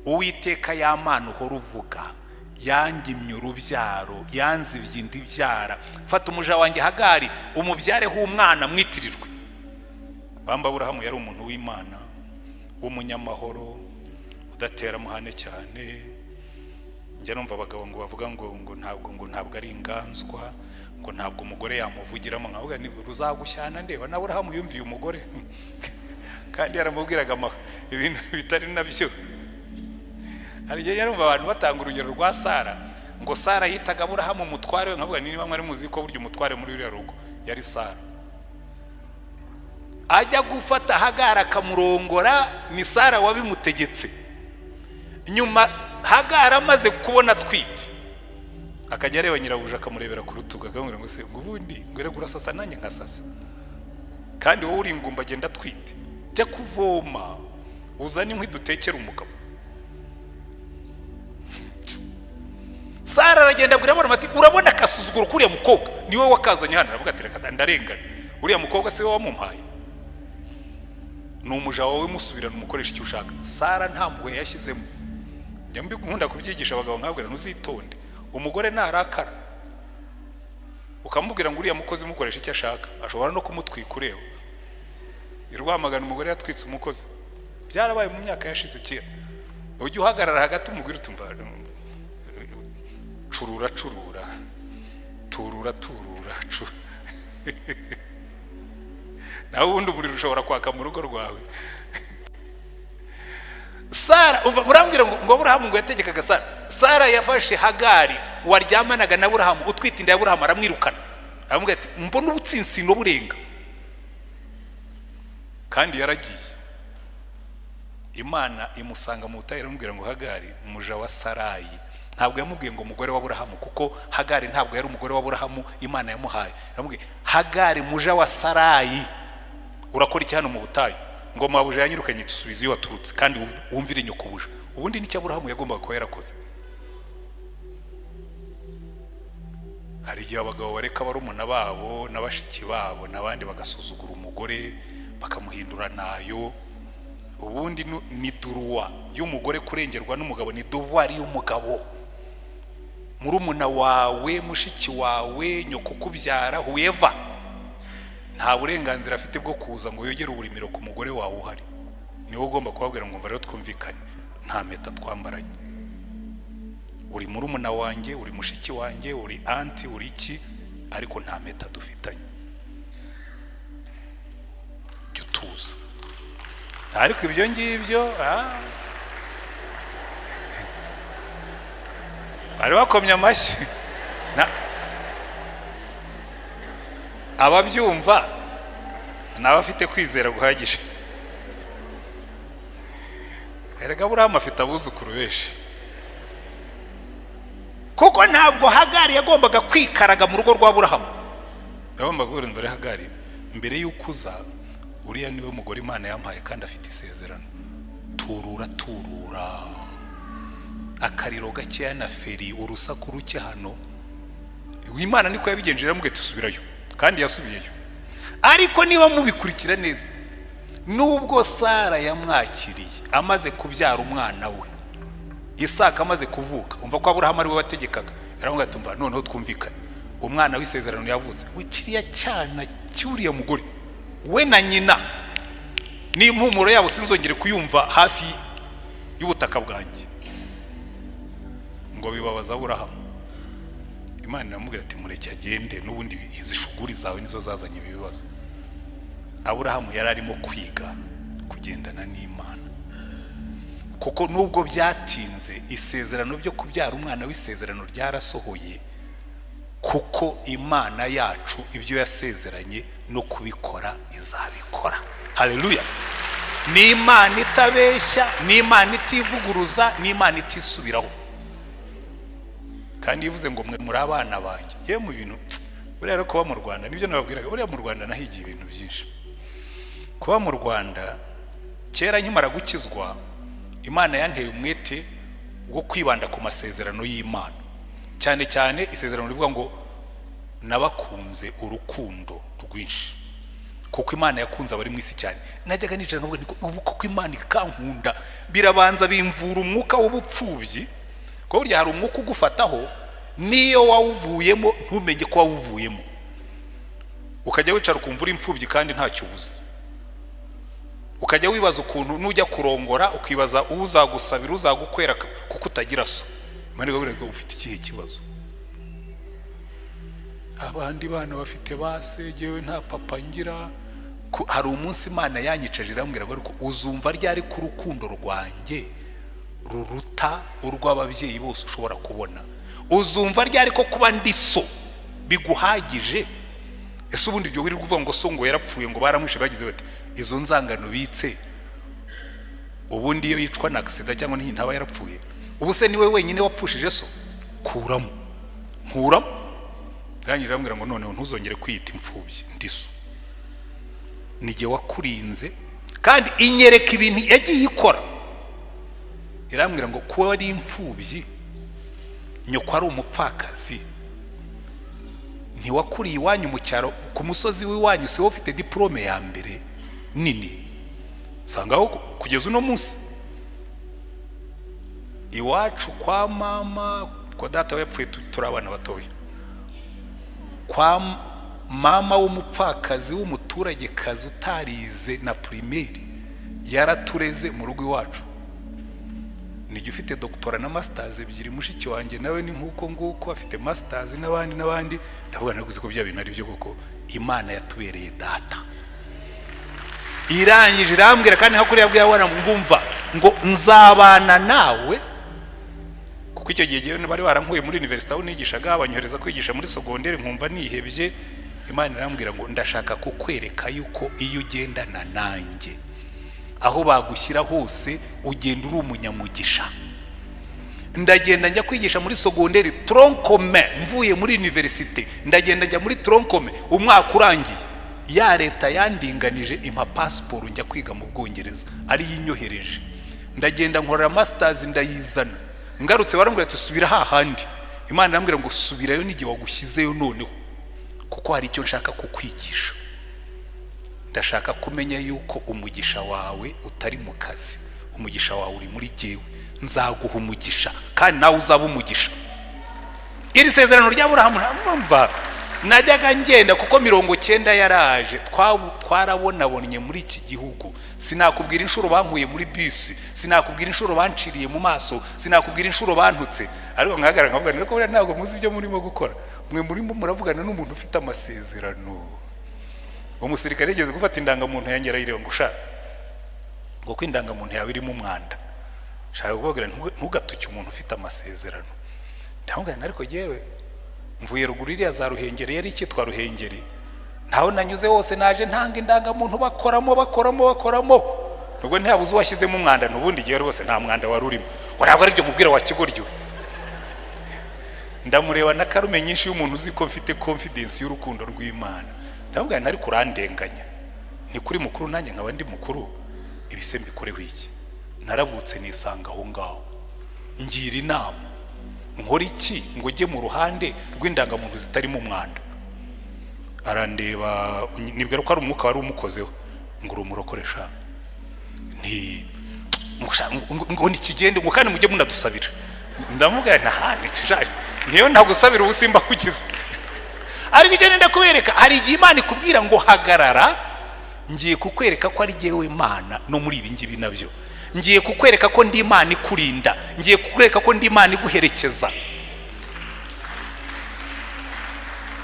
Uwiteka y'Imana uhora uvuga yangimye urubyaro, yanzibye indi byara, fata umuja wanjye Hagari umubyareho umwana mwitirirwe. Bamba Aburahamu yari umuntu w'Imana, w'umunyamahoro, udatera amahane cyane. Njya numva abagabo ngo bavuga ngo ntabwo ari inganzwa, ngo ntabwo umugore yamuvugiramo. Nkavuga ni ruzagushyana ndeba na Aburahamu yumviye umugore kandi yaramubwiraga ibintu bitari nabyo. hari igihe yarumva abantu batanga urugero rwa Sara ngo Sara yitaga Aburahamu umutware we, nkavuga niba mwari muzi ko burya umutware muri uriya rugo yari Sara. Ajya gufata Hagara akamurongora, ni Sara wabimutegetse. Nyuma Hagara amaze kubona twite, akajya areba nyirabuja akamurebera ku rutugu akamubwira ngo se ubundi ngwere gurasasa nanjye nkasasa, kandi wowe uri ingumba agenda twite, jya kuvoma uzane inkwi dutekera umugabo. Sara aragenda abwira Aburahamu ati urabona akasuzuguro kuriya mukobwa niwe wakazanye hano. Aravuga ati reka ndarengana, uriya mukobwa se wamumpaye, ni umuja wawe musubirana umukoresha icyo ushaka. Sara nta mpuhwe yashyizemo. Njya nkunda kubyigisha abagabo nkabwira ntuzitonde, umugore narakara ukamubwira ngo uriya mukozi mukoresha icyo ashaka, ashobora no kumutwika. Ureba irwamagana umugore yatwitse umukozi, byarabaye mu myaka yashize kera. Ujye uhagarara hagati umubwira utumva curura curura turura turura nawe ubundi umuriro ushobora kwaka mu rugo rwawe. Sara umva murambwira ngo Aburahamu ngo yategekaga Sara. Sara yafashe Hagari waryamanaga na Aburahamu utwite inda ya Aburahamu, aramwirukana aramubwira ati mbona ubutsinsino burenga, kandi yaragiye. Imana imusanga mu butayu iramubwira ngo Hagari umuja wa Sarayi. Ntabwo yamubwiye ngo umugore wa Aburahamu, kuko Hagari ntabwo yari umugore wa Aburahamu, Imana yamuhaye. Aramubwiye Hagari muja wa Sarayi, urakora iki hano mu butayu? Ngo mabuja yanyirukanye tusubize iyo waturutse, kandi wumvire nyokubuja. Ubundi nicyo Aburahamu yagombaga kuba yarakoze. Hari igihe abagabo bareka barumuna babo n'abashiki babo n'abandi bagasuzugura umugore bakamuhindura nayo. Ubundi ni duruwa y'umugore kurengerwa n'umugabo, ni devoir y'umugabo. Murumuna wawe, mushiki wawe, nyoko kubyara, whoever, nta burenganzira afite bwo kuza ngo yogere uburimiro ku mugore wawe uhari. Niwe ugomba kubabwira ngo mva rero twumvikane, nta mpeta twambaranye, uri murumuna wanjye, uri mushiki wanjye, uri anti, uri iki, ariko nta mpeta dufitanye. Jya utuza. Ariko ibyo ngibyo bari bakomye amashyi. Ababyumva n'abafite kwizera guhagije. Erega Aburahamu afite abuzukuru benshi, kuko ntabwo Hagari yagombaga kwikaraga mu rugo rwa Aburahamu. Yagombaga guhura imbere Hagari, mbere y'ukuza uriya niwe mugore Imana yampaye kandi afite isezerano. Turura turura, akariro gakeya na feri, urusaku ruke hano. Imana niko yabigenje, iramubwiye tusubirayo, kandi yasubiyeyo. Ariko niba mubikurikira neza, nubwo Sara yamwakiriye amaze kubyara umwana we Isaka amaze kuvuka, umva ko Aburahamu ari we wategekaga, yaramubwiye ati umva noneho twumvikane, umwana w'isezerano yavutse, wikiriya cyana cyuriya mugore we na nyina, n'impumuro yabo sinzongere kuyumva hafi y'ubutaka bwanjye. Ngo bibabaza Aburahamu. Imana iramubwira ati mureke agende, n'ubundi izi shuguri zawe nizo zazanye ibi bibazo. Aburahamu yari arimo kwiga kugendana n'Imana, kuko nubwo byatinze isezerano byo kubyara umwana w'isezerano ryarasohoye, kuko Imana yacu ibyo yasezeranye no kubikora izabikora. Haleluya. Ni Imana itabeshya, ni Imana itivuguruza, ni Imana itisubiraho. Kandi yivuze ngo mwe muri abana banjye. Yewe mu bintu buriya kuba mu Rwanda nibyo nababwiraga, buriya mu Rwanda nahigiye ibintu byinshi. Kuba mu Rwanda kera nkimara gukizwa, Imana yanteye umwete wo kwibanda ku masezerano y'Imana, cyane cyane isezerano rivuga ngo nabakunze urukundo rwinshi, kuko Imana yakunze abari mu isi cyane. Najyaga nicara nkavuga ubu kuko Imana ikankunda, birabanza bimvura umwuka w'ubupfubyi, ko burya hari umwuka ugufataho niyo wawuvuyemo ntumenye ko wawuvuyemo, ukajya wicara ukumva uri imfubyi kandi ntacyo ubuze. Ukajya wibaza ukuntu nujya kurongora ukibaza uzagusabira uzagukwera kuko utagira so. Imana igabura ufite ikihe kibazo? Abandi bana bafite base, jewe nta papa ngira. Hari umunsi Imana yanyicaje irambwira ngo ariko uzumva ryari ku rukundo rwanjye ruruta urw'ababyeyi bose ushobora kubona. Uzumva ryari ko kuba ndi so biguhagije? Ese ubundi ibyo wirirwa uvuga ngo so ngo yarapfuye ngo baramwishe bagize bati izo nzangano bitse, ubundi iyo yicwa na accident cyangwa n'inti ntaba yarapfuye? Ubu se niwe wenyine wapfushije so? Kuramo rangije ambwira ngo noneho ntuzongere kwita imfubyi, ndi so. Nige wakurinze kandi inyereka ibintu yagiye ikora. Irambwira ngo kuba ari imfubyi, nyoko ari umupfakazi, ntiwakuriye iwanyu mu cyaro ku musozi w'iwanyu, si wowe ufite diplome ya mbere nini sangaho kugeza uno munsi. Iwacu kwa mama, kwa data we yapfuye turi abana batoya, kwa mama w'umupfakazi w'umuturage kazi utarize na primaire yaratureze mu rugo iwacu. Nijye ufite doctora na masters ebyiri, mushiki wanjye nawe ni nkuko nguko afite masters n'abandi. Ndavuga naguze ko bya bintu ari byo koko Imana yatubereye data. Irangije irambwira kandi hakuri yabwiye abana ngumva ngo nzabana nawe, kuko icyo gihe bari barankuye muri university aho nigishaga, abanyohereza kwigisha muri secondaire, nkumva nihebye. Imana irambwira ngo ndashaka kukwereka yuko iyo ugendana nanjye aho bagushyira hose ugenda uri umunyamugisha. Ndagenda njya kwigisha muri secondaire tronc commun, mvuye muri université ndagenda njya muri tronc commun. Umwaka urangiye ya leta yandinganije impa passport njya kwiga mu Bwongereza, ari yinyohereje. Ndagenda nkorera masters ndayizana, ngarutse barambwira ati subira hahandi. Imana irambwira ngo subirayo n'igihe wagushyizeyo noneho, kuko hari icyo nshaka kukwigisha. Ndashaka kumenya yuko umugisha wawe utari mu kazi, umugisha wawe uri muri jyewe. Nzaguha umugisha kandi nawe uzaba umugisha. Iri sezerano ry'Aburahamu ntamva najyaga ngenda, kuko 90 yaraje twarabonabonye muri iki gihugu. Sinakubwira inshuro bankuye muri bus, sinakubwira inshuro banciriye mu maso, sinakubwira inshuro bantutse. Ariko nkahagarara nkavuga niko ntabwo muzi ibyo murimo gukora. Mwe murimo muravugana n'umuntu ufite amasezerano. Umusirikare yigeze gufata indangamuntu yanjye arayireba ngo sha ngo kwindangamuntu yawe irimo umwanda. Shaka kuvugira ntugatuke umuntu ufite amasezerano. Ndamubwira ariko yewe mvuye ruguru iriya za Ruhengeri, yari ikitwa Ruhengeri, ntaho nanyuze hose naje ntanga indangamuntu bakoramo. Nubwo ntiyabuze washyizemo umwanda, nubundi gihe rwose nta mwanda wari urimo. Urabwo ari byo mubwira wa kigoryo. Ndamureba na karume nyinshi y'umuntu uzi ko mfite confidence y'urukundo rw'Imana. Ndamubwira ntari kurandenganya, ni kuri mukuru nanjye nkaba ndi mukuru, ibise mbikoreho iki? Naravutse nisanga aho ngaho, ngira inama nkora iki ngo jye mu ruhande rw'indangamuntu zitarimo umwanda. Arandeba, nibwira ko ari umwuka wari umukozeho, ngo urumurokoresha ngo nikigende ngo kandi mujye munadusabira. Ndamubwira ntahandi cijari niyo ntagusabira ubusimba kukiza. Ariko icyo nenda kubereka, hari igihe Imana ikubwira ngo hagarara, ngiye kukwereka ko ari jyewe Imana no muri ibi ngibi nabyo. Ngiye kukwereka ko ndi Imana ikurinda, ngiye kukwereka ko ndi Imana iguherekeza.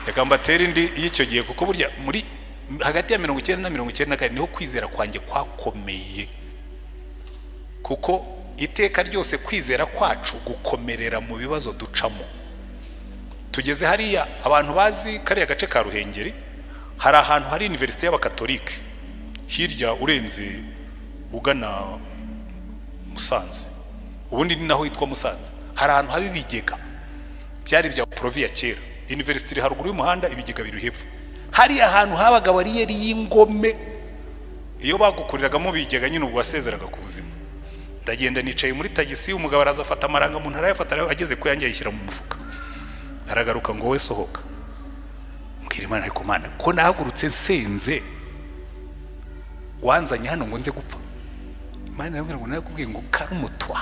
Yagamba teri ndi y'icyo gihe, kuko burya muri hagati ya 90 na 94 niho kwizera kwanjye kwakomeye, kuko iteka ryose kwizera kwacu gukomerera mu bibazo ducamo. Tugeze hariya, abantu bazi kariya gace ka Ruhengeri, hari ahantu hari university y'abakatolike hirya urenze ugana Musanze, ubundi ni naho yitwa Musanze. Hari ahantu habi bigega byari bya province kera, university haruguru y'umuhanda, ibigega biri hepfo. Hari ahantu habaga bariyeri y'ingome, iyo bagukuriragamo bigega nyine ubwo wasezeraga ku buzima. Ndagenda nicaye muri tagisi, umugabo araza afata amaranga umuntu arayafata, ageze ko yanjye yishyira mu mufuka. Aragaruka ngo we sohoka. Mbwira Imana ariko Mana ko nahagurutse nsenze wanzanye hano ngo nze gupfa. Imana irambwira ngo nakubwiye ngo karumutwa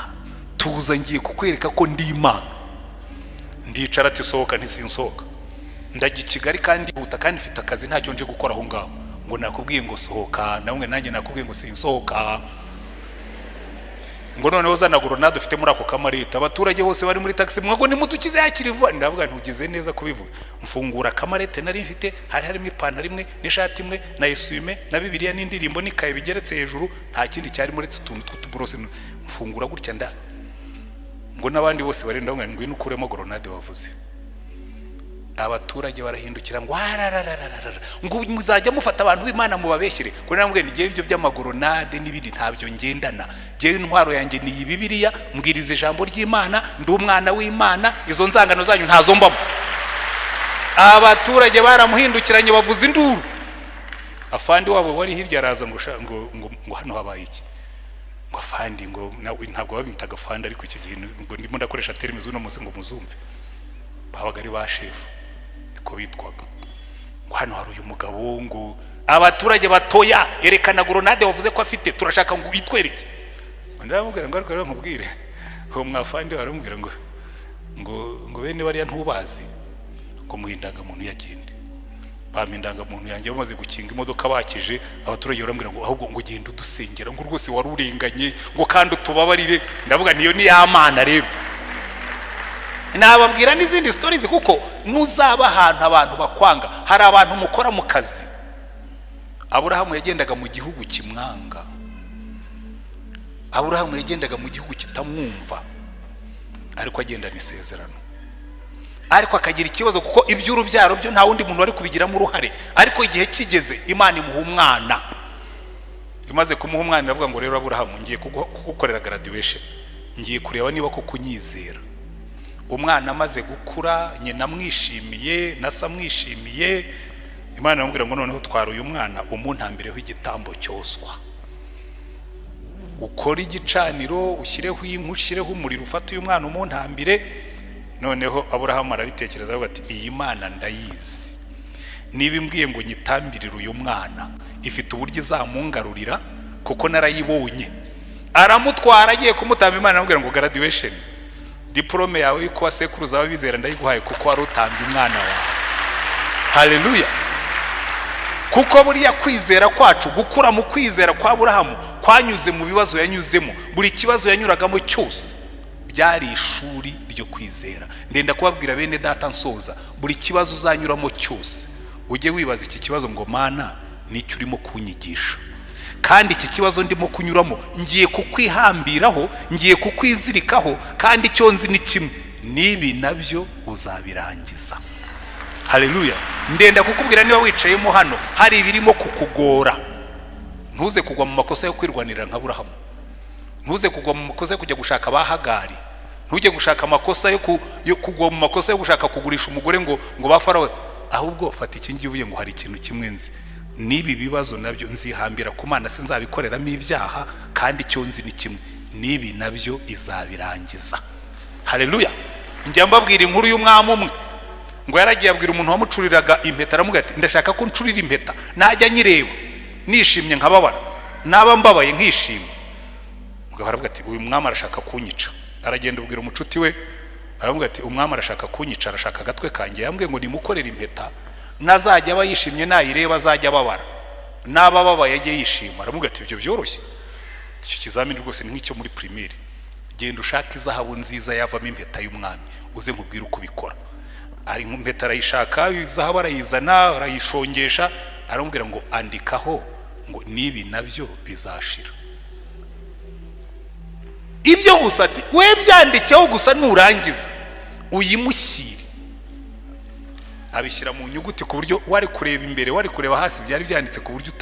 tuza ngiye kukwereka ko ndi Imana. Ndicara ati sohoka, ntisinsohoka. Ndajya Kigali kandi huta kandi mfite akazi ntacyo nje gukora aho ngaho. Ngo nakubwiye ngo sohoka, namwe nanjye nakubwiye ngo sinsohoka. Ngo noneho zana grenade ufite muri ako kamareta, abaturage bose bari muri taxi, mwago ni mudukize yakiri vuba. Ndavuga ntugize neza kubivuga. Mfungura kamarete nari mfite, hari harimo ipantaro imwe n'ishati imwe na esume na Bibiliya n'indirimbo n'ikaye bigeretse hejuru, nta kindi cyari muri utuntu tw'utubrose. Mfungura gutya ngo n'abandi bose barenda ngo ngwino ukuremo grenade wavuze. Abaturage barahindukira ngo ngo muzajya mufata abantu b'Imana mubabeshyire ko namubwiye ngiye ibyo by'amagronade n'ibindi ntabyo ngendana. Giye intwaro yanjye ni Bibiliya, mbwiriza ijambo ry'Imana, ndi umwana w'Imana, izo nzangano zanyu ntazo mbamo. Abaturage baramuhindukiranye bavuza induru. Afandi wabo wari hirya araza ngo hano habaye iki? Ngo afandi ngo ntabwo babitaga afandi ariko icyo gihe ngo ndimo ndakoresha terime z'uno munsi ngo muzumve. Babaga ari ba shefu ko bitwaga. Ngo hano hari uyu mugabo ngo abaturage batoya yerekana grenade wavuze ko afite, turashaka ngo yitwereke. Ndamubwira ngo ariko nkubwire ho mwafandi baramubwira ngo bene bariya ntubazi ngo muhindanga muntu yagende. Bamindanga muntu yanjye bamaze gukinga imodoka bakije, abaturage barambwira ngo ahubwo ngo genda udusengera ngo rwose warurenganye ngo kandi utubabarire. Ndavuga niyo ni y'Imana rero. Nababwira n'izindi stories kuko nuzaba ahantu abantu bakwanga. Hari abantu mukora mu kazi. Aburahamu yagendaga mu gihugu kimwanga. Aburahamu yagendaga mu gihugu kitamwumva, ariko agendana isezerano. Ariko akagira ikibazo kuko iby'urubyaro byo nta wundi muntu wari kubigiramo uruhare. Ariko igihe kigeze Imana imuha umwana. Imaze kumuha umwana iravuga ngo rero Aburahamu ngiye kugukorera graduation, ngiye kureba niba ko kunyizera. Umwana amaze gukura, nyina mwishimiye, nasa mwishimiye, Imana iramubwira ngo noneho twara uyu mwana umuntambireho igitambo cyoswa. Ukora igicaniro, ushyireho inkwi, ushyireho umuriro, ufata uyu mwana umuntambire. Noneho Aburahamu arabitekereza avuga ati iyi Mana ndayizi. Niba imbwiye ngo nyitambirire uyu mwana, ifite uburyo izamungarurira kuko narayibonye. Aramutwara agiye kumutamba, Imana iramubwira ngo graduation, diplome yawe yuko wasekuruza abizera ndayiguhaye kuko wari utambye umwana wawe. Haleluya. Kuko buriya kwizera kwacu, gukura mu kwizera kwa Aburahamu kwanyuze mu bibazo yanyuzemo. Buri kibazo yanyuragamo cyose byari ishuri ryo kwizera. Ndenda kubabwira bene data nsoza, buri kibazo uzanyuramo cyose ujye wibaza iki kibazo ngo Mana nicyo urimo kunyigisha, kandi iki kibazo ndimo kunyuramo ngiye kukwihambiraho, ngiye kukwizirikaho, kandi icyo nzi ni kimwe, nibi nabyo uzabirangiza. Haleluya. Ndenda kukubwira niba wicayemo hano hari ibirimo kukugora, ntuze kugwa mu makosa yo kwirwanira nka Aburahamu. Ntuze kugwa mu makosa yo kujya gushaka abahagari. Ntujye gushaka amakosa yo kugwa mu makosa yo gushaka kugurisha umugore ngo bafarawe. Ahubwo fata iki ngiye uvuye ngo hari ikintu kimwe nzi, nibi bibazo nabyo nzihambira ku Mana, sinzabikoreramo ibyaha, kandi icyo nzi ni kimwe, nibi nabyo izabirangiza. Haleluya. Njya mbabwira inkuru y'umwami umwe ngo yaragiye abwira umuntu wamucuriraga impeta, aramubwira ati ndashaka ko ncurira impeta najya nyireba nishimye nkababara, naba mbabaye nkishima. Mugabo aravuga ati uyu mwami arashaka kunyica. Aragenda ubwira umucuti we, aravuga ati umwami arashaka kunyica, arashaka agatwe kanjye. Yambwiye ngo nimukorera impeta nazajya aba yishimye, nayireba azajya ababara, naba babaye ajye yishima. Aravuga ati ibyo byoroshye, icyo kizamini rwose ni nk'icyo muri primaire. Genda ushaka izahabu nziza yavamo impeta y'umwami, uze nkubwire uko ubikora. Ari impeta arayishaka, izahabu arayizana, arayishongesha. Aramubwira ngo andikaho ngo nibi nabyo bizashira. Ibyo gusa ati we byandikeho gusa nurangiza uyimushyire. Abishyira mu nyuguti ku buryo wari kureba imbere, wari kureba hasi, byari byanditse ku buryo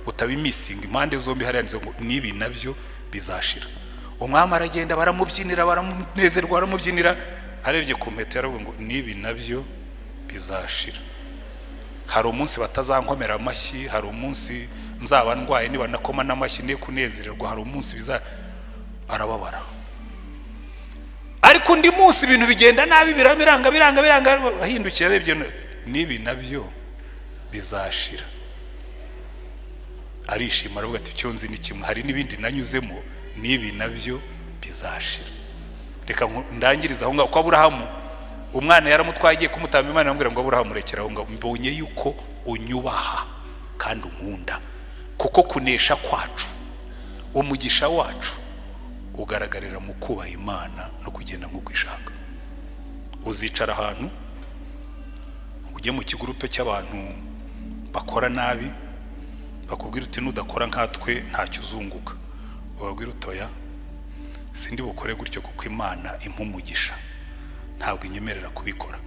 utabimisinga. Impande zombi hari yanditse ngo nibi nabyo bizashira. Umwami aragenda, baramubyinira, baramunezerwa, baramubyinira. Arebye ku mpeta yaravuga ngo nibi nabyo bizashira. Hari umunsi batazankomera amashyi, hari umunsi nzaba ndwaye niba nakoma n'amashyi ne kunezererwa, hari umunsi arababara. Ariko undi munsi ibintu bigenda nabi, biranga ahindukiye arebye nibi nabyo bizashira. Arishima aravuga ati cyo nzi ni kimwe, hari n'ibindi nanyuzemo, nibi nabyo bizashira. Reka ndangiriza aho ngaho kwa Aburahamu. Umwana yaramutwaye agiye kumutamba, Imana iramubwira ngo Aburahamu rekera aho ngaho, mbonye yuko unyubaha kandi unkunda, kuko kunesha kwacu, umugisha wacu ugaragarira mu kubaha Imana no kugenda nk'uko ishaka. Uzicara ahantu ujye mu kigurupe cy'abantu bakora nabi, bakubwira uti nudakora nkatwe ntacyo uzunguka. Ubabwira utoya sindi bukore gutyo kuko Imana impa umugisha ntabwo inyemerera kubikora.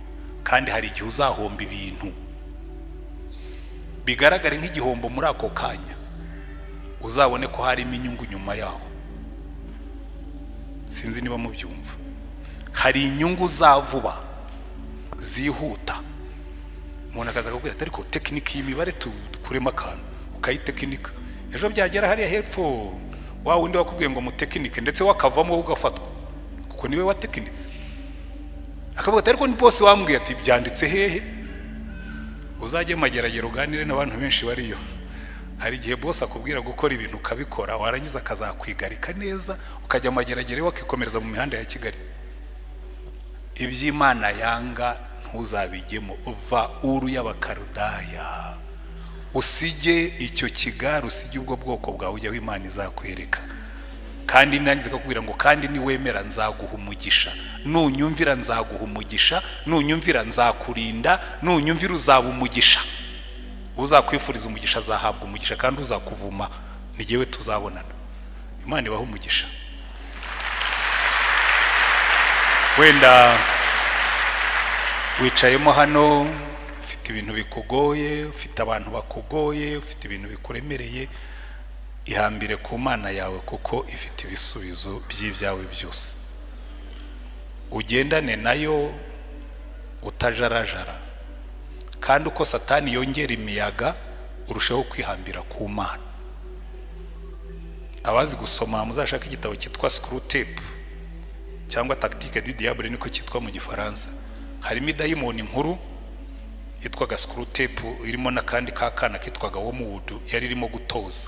Kandi hari igihe uzahomba ibintu bigaragare nk'igihombo muri ako kanya, uzabone ko harimo inyungu nyuma yaho. Sinzi niba mubyumva. Hari inyungu zavuba zihuta. Umuntu akaza akubwira ati ariko tekiniki y'imibare tukuremo akantu ukayitekinika, ejo byagera hariya hepfo wa wundi wakubwiye ngo mutekinike ndetse wakavamo ugafatwa kuko niwe watekinitse. Akavuga ati ariko ni boss wambwiye ati byanditse hehe. Uzajye mageragero uganire n'abantu benshi bariyo. Hari igihe boss akubwira gukora ibintu ukabikora, warangiza akazakwigarika neza ukajya mageragere wakikomereza mu mihanda ya Kigali. Iby'Imana yanga ntuzabigemo. Uva uru y'abakarudaya, usige icyo kigaro, usige ubwo bwoko bwawe ujya w'Imana izakwereka. Kandi nangize kubwira ngo kandi ni wemera nzaguha umugisha, nunyumvira nzaguha umugisha, nunyumvira nzakurinda, nunyumvira uzaba umugisha. Uzakwifuriza umugisha azahabwa umugisha, kandi uzakuvuma ni jyewe tuzabonana. Imana ibaha umugisha. Wenda wicayemo hano ufite ibintu bikugoye, ufite abantu bakugoye, ufite ibintu bikuremereye, ihambire ku Mana yawe kuko ifite ibisubizo by'ibyawe byose. Ugendane nayo utajarajara, kandi uko Satani yongera imiyaga urushaho kwihambira ku Mana. Abazi gusoma muzashaka igitabo cyitwa Screw Tape cyangwa Tactique du Diable niko cyitwa mu Gifaransa. Harimo idayimoni nkuru yitwaga Screw Tape, irimo nakandi kakana kitwaga Wormwood yari irimo gutoza.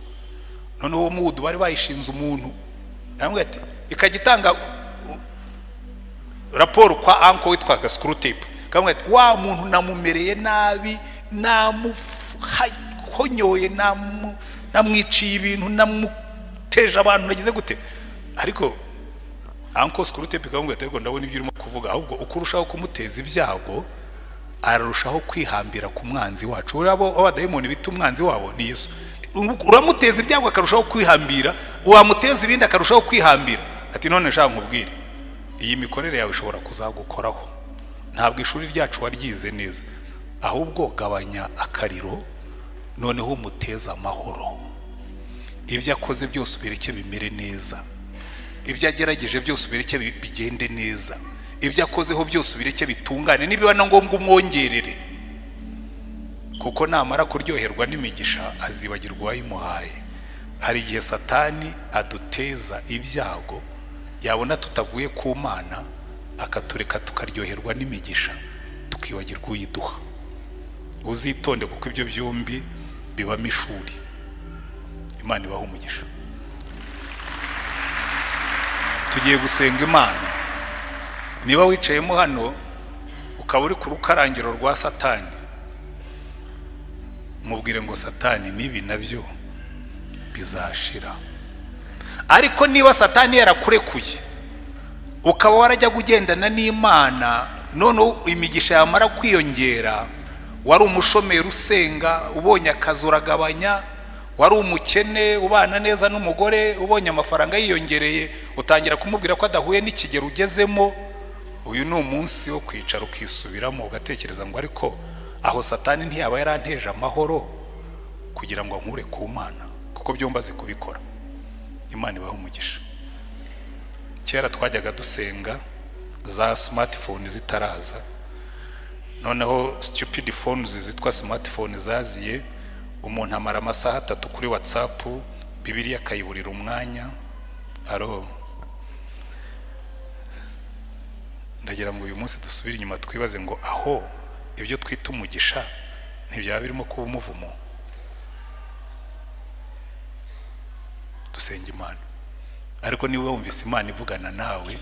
None Wormwood bari bayishinze umuntu, namwe ati ikagitanga raporo kwa anko witwaga Screw Tape. Kamwe ati wa muntu namumereye nabi, namuhonyoye, namwiciye ibintu, namuteje abantu nagize gute. Ariko anko Screw Tape kamwe ati ariko ndabona ibyo urimo kuvuga, ahubwo ukurushaho kumuteza ibyago ararushaho kwihambira ku mwanzi wacu. Urabo abadayimoni bita umwanzi wabo ni Yesu. Uramuteza ibyago akarushaho kwihambira, wamuteza ibindi akarushaho kwihambira. Ati none nshaka nkubwire, iyi mikorere yawe ishobora kuzagukoraho. Ntabwo ishuri ryacu waryize neza, ahubwo gabanya akariro, noneho umuteza amahoro. Ibyo akoze byose ubireke bimere neza, ibyo agerageje byose ubireke bigende neza, ibyo akozeho byose ubireke bitungane, nibiba na ngombwa umwongerere. Kuko namara kuryoherwa n'imigisha azibagirwa uwayimuhaye. Hari igihe Satani aduteza ibyago, yabona tutavuye ku Mana akatureka tukaryoherwa n'imigisha tukibagirwa uyiduha. Uzitonde kuko ibyo byombi bibamo ishuri. Imana ibaha umugisha. Tugiye gusenga Imana. Niba wicayemo hano ukaba uri ku rukarangiro rwa Satani, mubwire ngo Satani nibi nabyo bizashira. Ariko niba Satani yarakurekuye ukaba warajya kugendana n'Imana, none imigisha yamara kwiyongera, wari umushomeri usenga ubonye akazi uragabanya, wari umukene ubana neza n'umugore ubonye amafaranga yiyongereye, utangira kumubwira ko adahuye n'ikigero ugezemo. Uyu ni umunsi wo kwicara ukisubiramo ugatekereza ngo ariko aho Satani ntiyaba yaranteje amahoro kugira ngo nkure ku Mana, kuko byomba azi kubikora. Imana ibaha umugisha. Kera twajyaga dusenga za smartphone zitaraza, noneho stupid phones zitwa smartphone zaziye, umuntu amara amasaha 3 kuri WhatsApp, Bibiliya akayiburira umwanya. Ndagira ngo uyu munsi dusubire inyuma twibaze ngo aho ibyo twita umugisha ntibyaba birimo kuba umuvumo. Dusenga Imana. Ariko niwe wumvise Imana ivugana nawe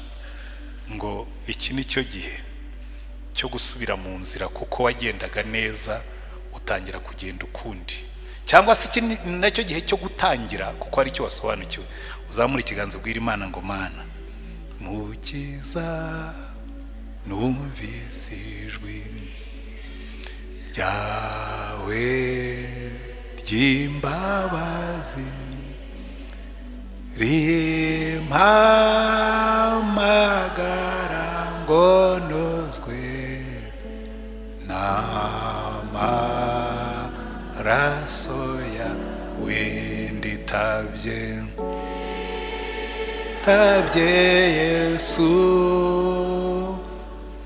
ngo iki ni cyo gihe cyo gusubira mu nzira, kuko wagendaga neza utangira kugenda ukundi, cyangwa se iki nacyo gihe cyo gutangira kuko ari cyo wasobanukiwe, uzamura ikiganza ubwira Imana ngo Mana mukiza numvise ijwi ryawe ry'imbabazi rimpamagara ngo nozwe n'amaraso yawe nditabye Yesu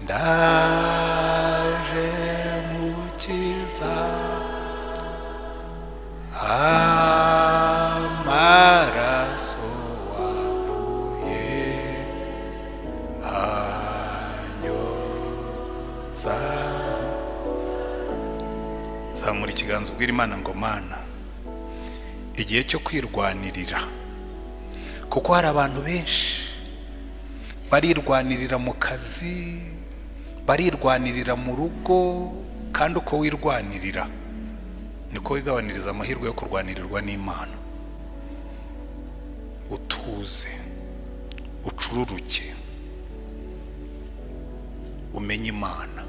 ndaje mukiza amaraso wavuye anyoza. Zamura ikiganza ubwira Imana ngo Mana, igihe cyo kwirwanirira, kuko hari abantu benshi barirwanirira mu kazi, barirwanirira mu rugo, kandi uko wirwanirira niko wigabaniriza amahirwe yo kurwanirirwa n'Imana. Utuze, ucururuke, umenye Imana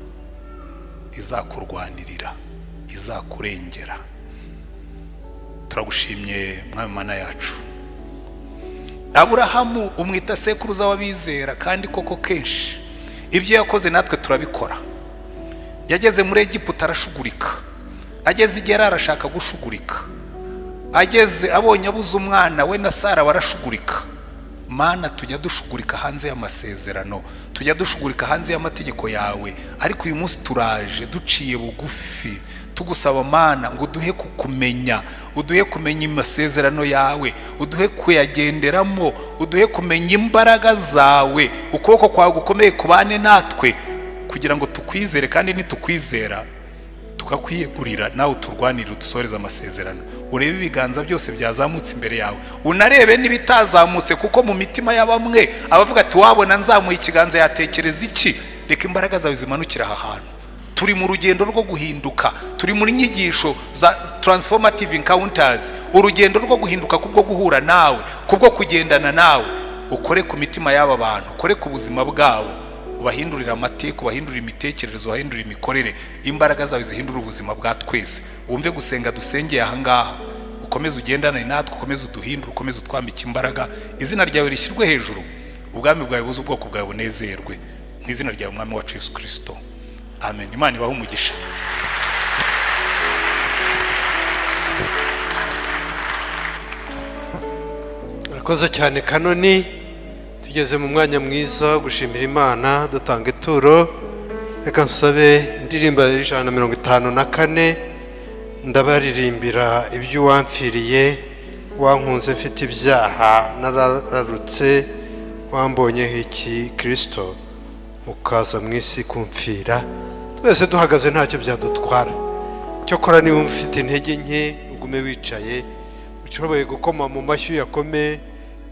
izakurwanirira, izakurengera. Turagushimye Mwami Mana yacu. Aburahamu umwita sekuruza w'abizera, kandi koko kenshi ibyo yakoze natwe turabikora. Yageze muri Egiputa arashugurika, ageze igera arashaka gushugurika, ageze abonye abuze umwana we na Sara barashugurika. Mana, tujya dushugurika hanze y'amasezerano, tujya dushugurika hanze y'amategeko yawe, ariko uyu munsi turaje duciye bugufi tugusaba Mana ngo uduhe kukumenya, uduhe kumenya amasezerano yawe, uduhe kuyagenderamo, uduhe kumenya imbaraga zawe, ukuboko kwawe gukomeye kubane natwe, kugira ngo tukwizere, kandi nitukwizera tukakwiyegurira nawe turwanirira udusoreza amasezerano. Urebe ibiganza byose byazamutse imbere yawe, unarebe n'ibitazamutse, kuko mu mitima y'abamwe abavuga ati wabona nzamuye ikiganza yatekereza iki. Reka imbaraga zawe zimanukira aha hantu. Turi mu rugendo rwo guhinduka, turi muri nyigisho za transformative encounters, urugendo rwo guhinduka kubwo guhura nawe, kubwo kugendana nawe. Ukore ku mitima y'aba bantu, ukore ku buzima bwabo, ubahindurira amateka, ubahindurira imitekerereze, ubahindurira imikorere. Imbaraga zawe zihindura ubuzima bwa twese. Wumve gusenga dusengeye aha ngaha, ukomeze ugendane natwe, ukomeze uduhindure, ukomeze utwambike imbaraga. Izina ryawe rishyirwe hejuru, ubwami bwawe buze, ubwoko bwawe bunezerwe, mu izina ryawe Mwami wacu Yesu Kristo, amen. Imana ibahe umugisha. Murakoze cyane Kanoni. Tugeze mu mwanya mwiza gushimira Imana, dutanga ituro. Reka nsabe indirimbo y'ijana na 54, ndabaririmbira ibyo wamfiriye, wankunze mfite ibyaha nararutse, wambonyeho iki Kristo ukaza mu isi kumfira. Twese duhagaze ntacyo byadutwara, cyokora niba ufite intege nke ugume wicaye, ushoboye gukoma mu mashyi yakome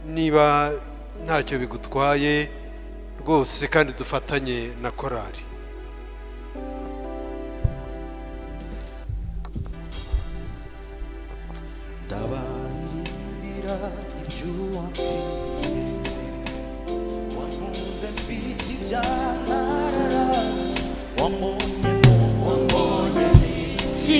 niba ntacyo bigutwaye rwose, kandi dufatanye na korari. Ndabaririmbira ibyo wamfiriye, wankunze mfite ibyaha nararutse, wambonye iki